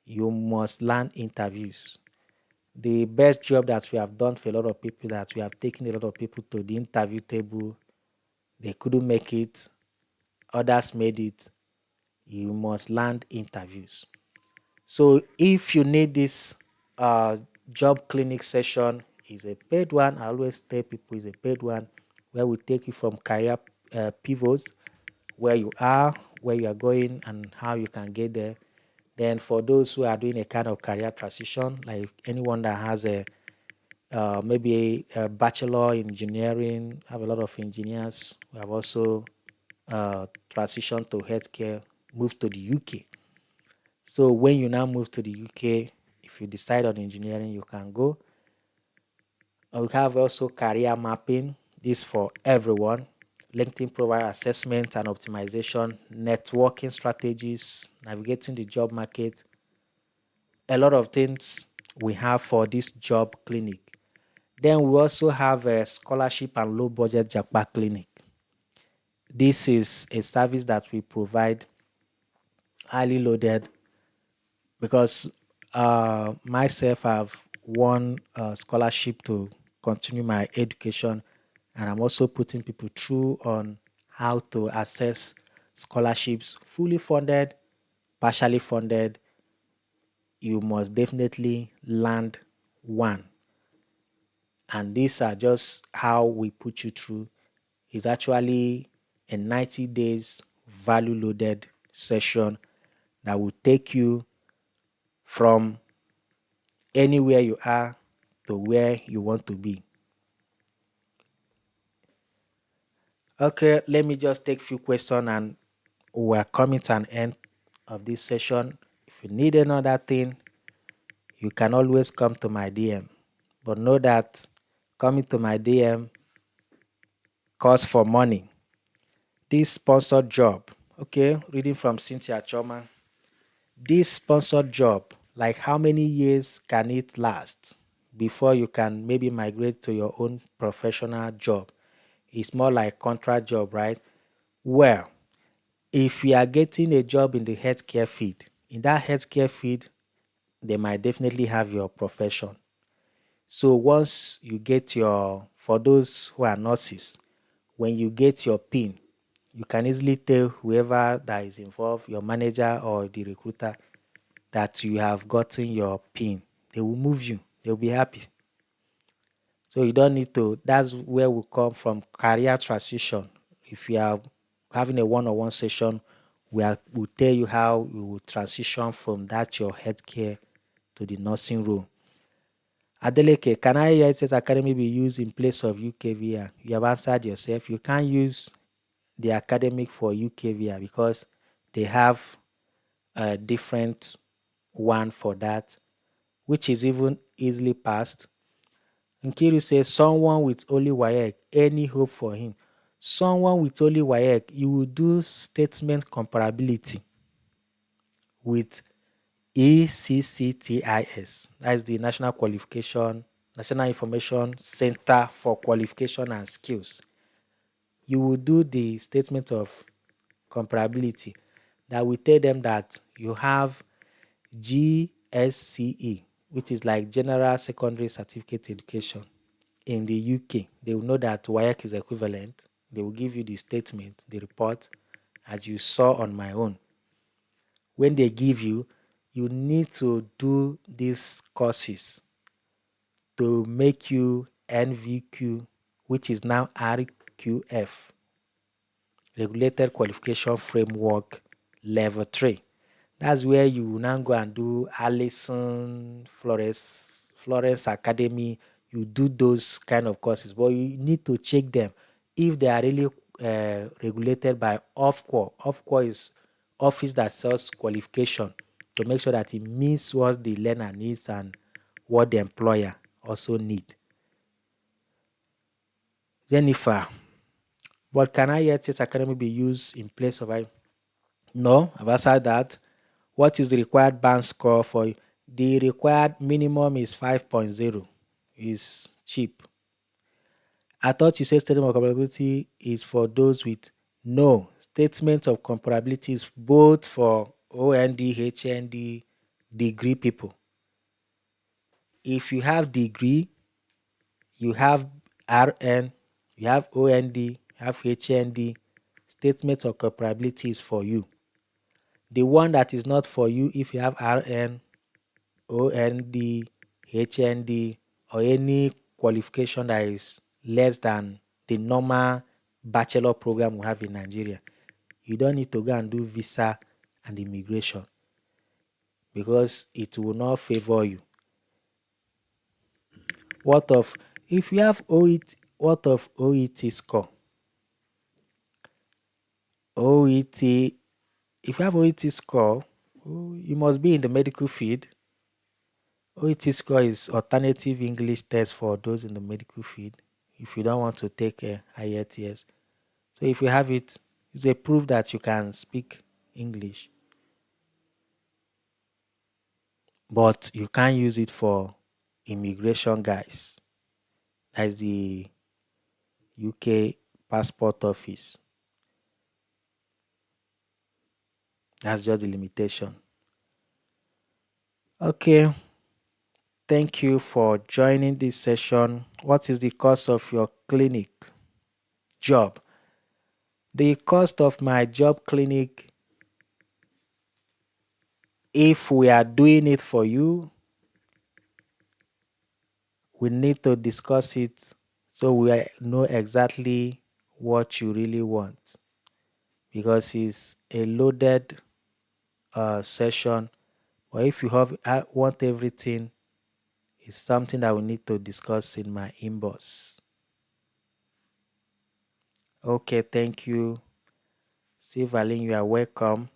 You must land interviews. The best job that we have done for a lot of people, that we have taken a lot of people to the interview table, they couldn't make it, others made it. You must land interviews. So if you need this job clinic session, is a paid one. I always tell people it's a paid one, where we take you from career pivots, where you are, where you are going, and how you can get there. Then for those who are doing a kind of career transition, like anyone that has a maybe a bachelor in engineering, have a lot of engineers who have also transitioned to healthcare, moved to the UK. So when you now move to the UK, if you decide on engineering, you can go. We have also career mapping. This for everyone. LinkedIn profile assessment and optimization, networking strategies, navigating the job market. A lot of things we have for this job clinic. Then we also have a scholarship and low budget Japa clinic. This is a service that we provide, highly loaded, because myself I've won a scholarship to continue my education, and I'm also putting people through on how to access scholarships, fully funded, partially funded. You must definitely land one, and these are just how we put you through. It's actually a 90 days value loaded session that will take you from anywhere you are to where you want to be. Okay, let me just take a few questions, and we're coming to an end of this session. If you need another thing, you can always come to my DM. But know that coming to my DM costs for money. This sponsored job, okay, reading from Cynthia Choma. This sponsored job, like how many years can it last before you can maybe migrate to your own professional job? It's more like contract job, right? Well, if you are getting a job in the healthcare field, in that healthcare field, they might definitely have your profession. So once you get your, for those who are nurses, when you get your PIN, you can easily tell whoever that is involved, your manager or the recruiter, that you have gotten your PIN. They will move you. They'll be happy. So you don't need to, that's where we come from, career transition. If you are having a one-on-one session, we'll tell you how you will transition from that your healthcare to the nursing role. Adeleke, can IELTS Academy be used in place of UKVR? You have answered yourself. You can't use the academic for UKVR because they have a different one for that, which is even easily passed. Nkiru says, someone with only WAEC, any hope for him? Someone with only WAEC, you will do statement comparability with ECCTIS. That is the National Information Center for Qualification and Skills. You will do the statement of comparability that will tell them that you have GMAT OSCE, which is like General Secondary Certificate Education in the UK, they will know that WAEC is equivalent. They will give you the statement, the report, as you saw on my own. When they give you, you need to do these courses to make you NVQ, which is now RQF, Regulated Qualification Framework Level 3. That's where you will now go and do Allison, Florence Academy. You do those kind of courses, but you need to check them if they are really regulated by OFQA. OFQA is Office that sells qualification, to make sure that it meets what the learner needs and what the employer also need. Jennifer, but can IELTS Academy be used in place of I? No, I've answered that. What is the required band score for? The required minimum is 5.0. Is cheap. I thought you said statement of comparability is for those with no. Statement of comparability is both for OND, HND, degree people. If you have degree, you have RN, you have OND, you have HND, statement of comparability is for you. The one that is not for you, if you have RN, OND, HND, or any qualification that is less than the normal bachelor program we have in Nigeria, you don't need to go and do visa and immigration, because it will not favor you. What of if you have OET? What of OET score? OET, if you have OET score, you must be in the medical field. OET score is alternative English test for those in the medical field. If you don't want to take a IELTS, so if you have it, it's a proof that you can speak English, but you can't use it for immigration guys. That's the UK passport office. That's just the limitation. Okay. Thank you for joining this session. What is the cost of your clinic job? The cost of my job clinic, if we are doing it for you, we need to discuss it so we know exactly what you really want, because it's a loaded session. But if you want everything, it's something that we need to discuss in my inbox. Okay, thank you. Sivalin, you are welcome.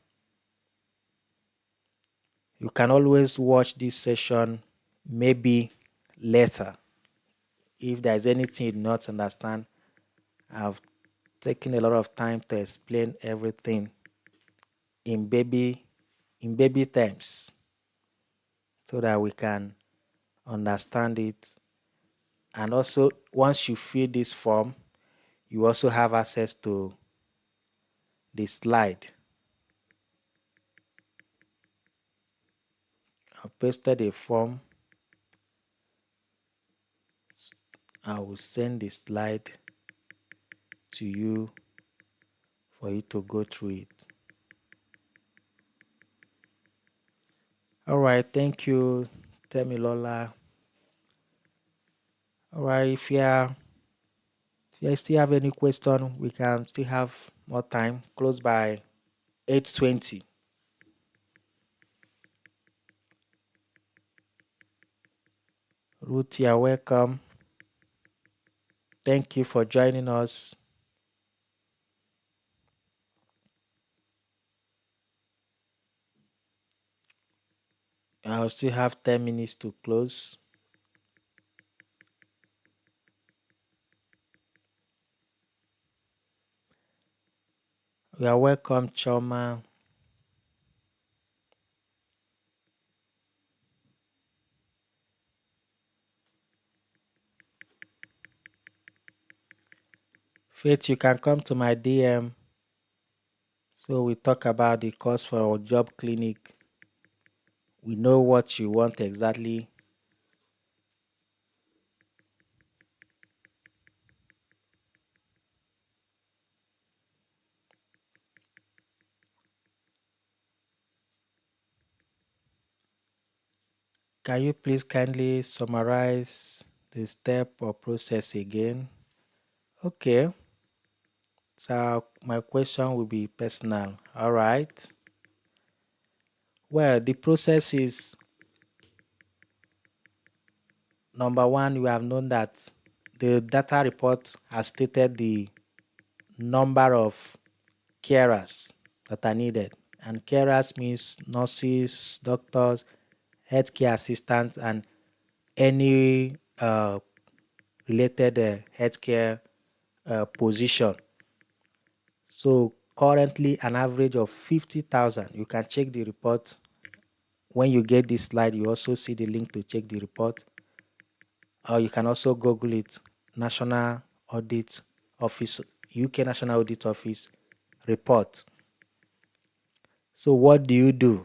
You can always watch this session maybe later. If there's anything you do not understand, I've taken a lot of time to explain everything in baby terms, so that we can understand it. And also, once you fill this form, you also have access to the slide. I've pasted a form. I will send the slide to you for you to go through it. All right, thank you, Temilola. All right, if you still have any question, we can still have more time. Close by 8:20. Ruth, you're welcome. Thank you for joining us. I'll still have 10 minutes to close. You are welcome, Choma. Faith, you can come to my DM so we talk about the cost for our job clinic. We know what you want exactly. Can you please kindly summarize the step or process again? Okay. So my question will be personal. All right. Well, the process is number one, you have known that the data report has stated the number of carers that are needed. And carers means nurses, doctors, healthcare assistants, and any related healthcare position. So currently an average of 50,000. You can check the report. When you get this slide, you also see the link to check the report. Or you can also Google it, National Audit Office, UK National Audit Office report. So what do you do?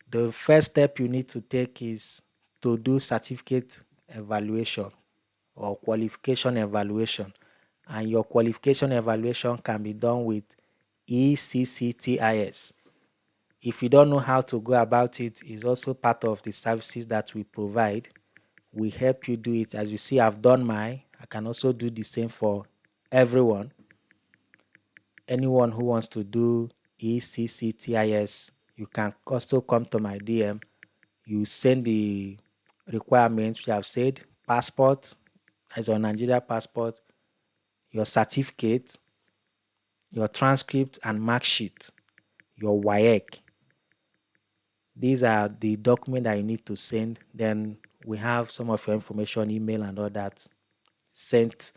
The first step you need to take is to do certificate evaluation or qualification evaluation. And your qualification evaluation can be done with ECCTIS. If you don't know how to go about it, it's also part of the services that we provide. We help you do it. As you see, I've done mine. I can also do the same for everyone. Anyone who wants to do ECCTIS, you can also come to my DM. You send the requirements which I've said, passport, as your Nigeria passport, your certificate, your transcript and mark sheet, your WAEC. These are the documents that you need to send. Then we have some of your information, email and all that sent,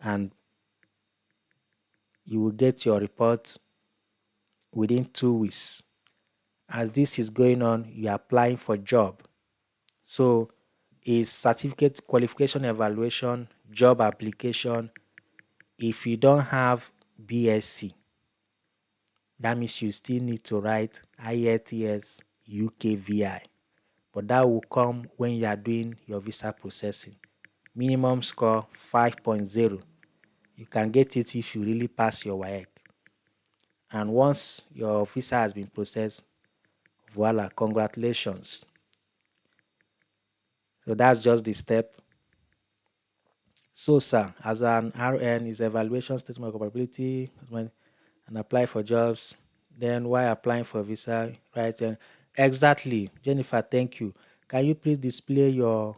and you will get your report within 2 weeks. As this is going on, you are applying for job. So is certificate qualification evaluation, job application. If you don't have BSc, that means you still need to write IELTS UKVI. But that will come when you are doing your visa processing. Minimum score 5.0. You can get it if you really pass your WAEC. And once your visa has been processed, voila, congratulations. So that's just the step. So, sir, as an RN, is evaluation statement of compatibility and apply for jobs. Then why applying for visa, right? And exactly, Jennifer, thank you. Can you please display your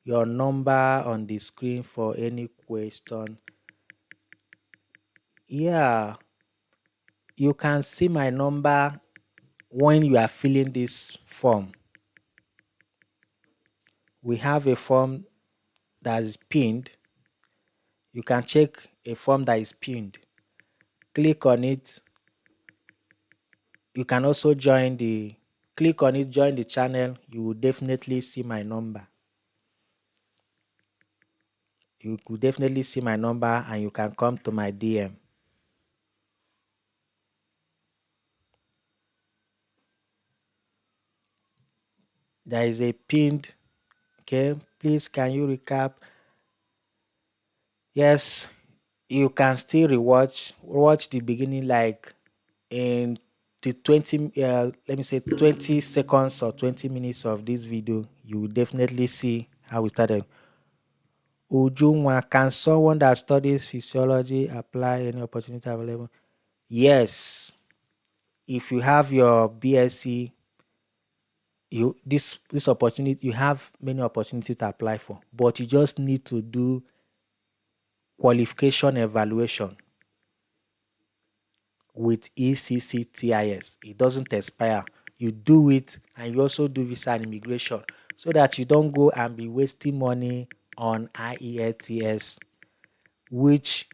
number on the screen for any question? Yeah, you can see my number when you are filling this form. We have a form that is pinned. You can check a form that is pinned. Click on it. You can also click on it, join the channel. You will definitely see my number. You could definitely see my number and you can come to my DM. There is a pinned, okay? Please, can you recap? Yes, you can still watch the beginning, like in the 20 let me say 20 seconds or 20 minutes of this video. You will definitely see how we started. Ujunwa, can someone that studies physiology apply any opportunity available? Yes. If you have your BSc, this opportunity, you have many opportunities to apply for, but you just need to do qualification evaluation with ECCTIS. It doesn't expire. You do it, and you also do visa and immigration, so that you don't go and be wasting money on IELTS, which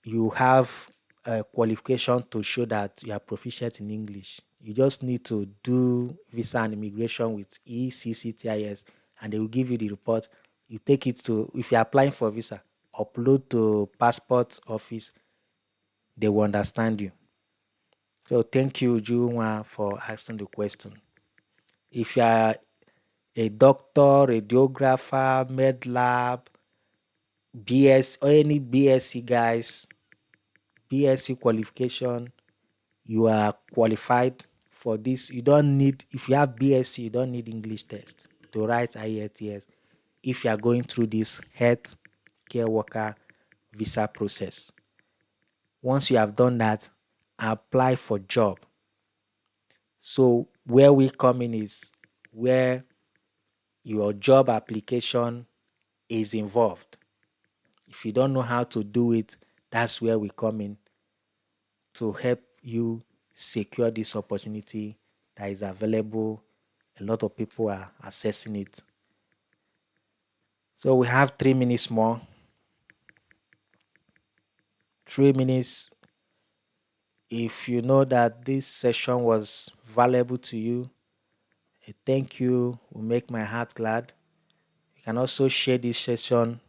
you have a qualification to show that you are proficient in English. You just need to do visa and immigration with ECCTIS, and they will give you the report. You take it to, if you're applying for visa, upload to passport office. They will understand you. So thank you, Juwa, for asking the question. If you are a doctor, radiographer, med lab, BS or any BSc guys, BSc qualification, you are qualified for this. You don't need, if you have BSc, you don't need English test to write IELTS if you are going through this health care worker visa process. Once you have done that, apply for job. So where we come in is where your job application is involved. If you don't know how to do it, that's where we come in to help you secure this opportunity that is available. A lot of people are accessing it. So we have 3 minutes more. 3 minutes. If you know that this session was valuable to you, a thank you will make my heart glad. You can also share this session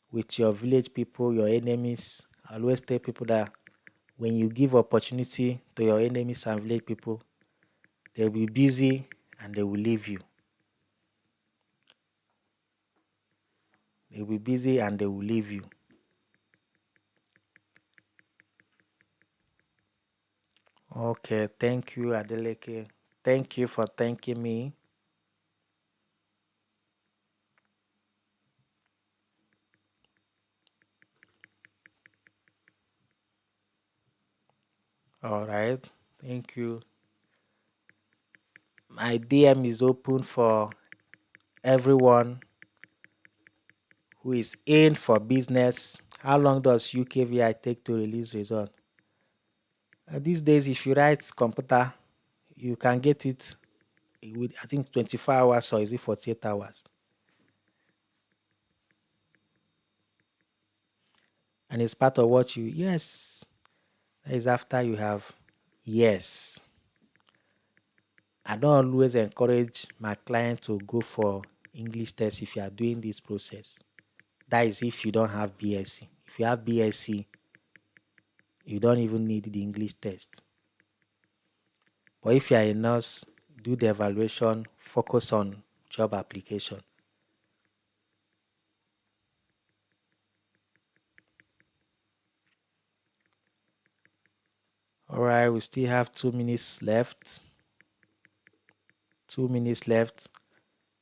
with your village people, your enemies. I always tell people that when you give opportunity to your enemies and village people, they'll be busy and they will leave you. They'll be busy and they will leave you. Okay, thank you, Adeleke. Thank you for thanking me. All right, thank you. My DM is open for everyone who is in for business. How long does UKVI take to release result? These days, if you write computer, you can get it with, I think, 24 hours or is it 48 hours? And it's part of what you, yes, that is after you have, yes. I don't always encourage my client to go for English test if you are doing this process. That is if you don't have BSc. If you have BSc, you don't even need the English test. But if you are a nurse, do the evaluation, focus on job application. All right, we still have 2 minutes left. 2 minutes left.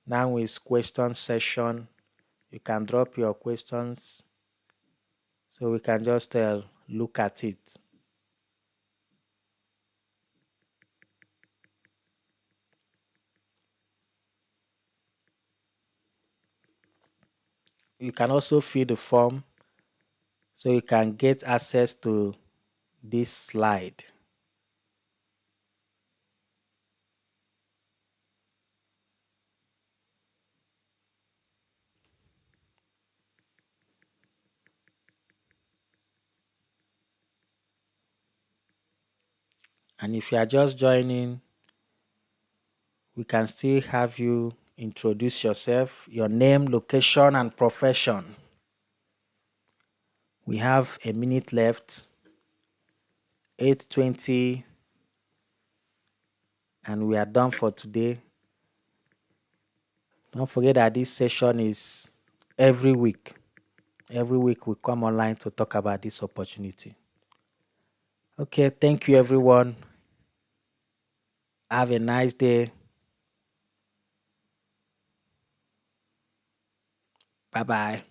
Now is question session. You can drop your questions so we can just look at it. You can also fill the form so you can get access to this slide. And if you are just joining, we can still have you introduce yourself, your name, location, and profession. We have a minute left, 8:20, and we are done for today. Don't forget that this session is every week. Every week we come online to talk about this opportunity. Okay, thank you everyone. Have a nice day. Bye-bye.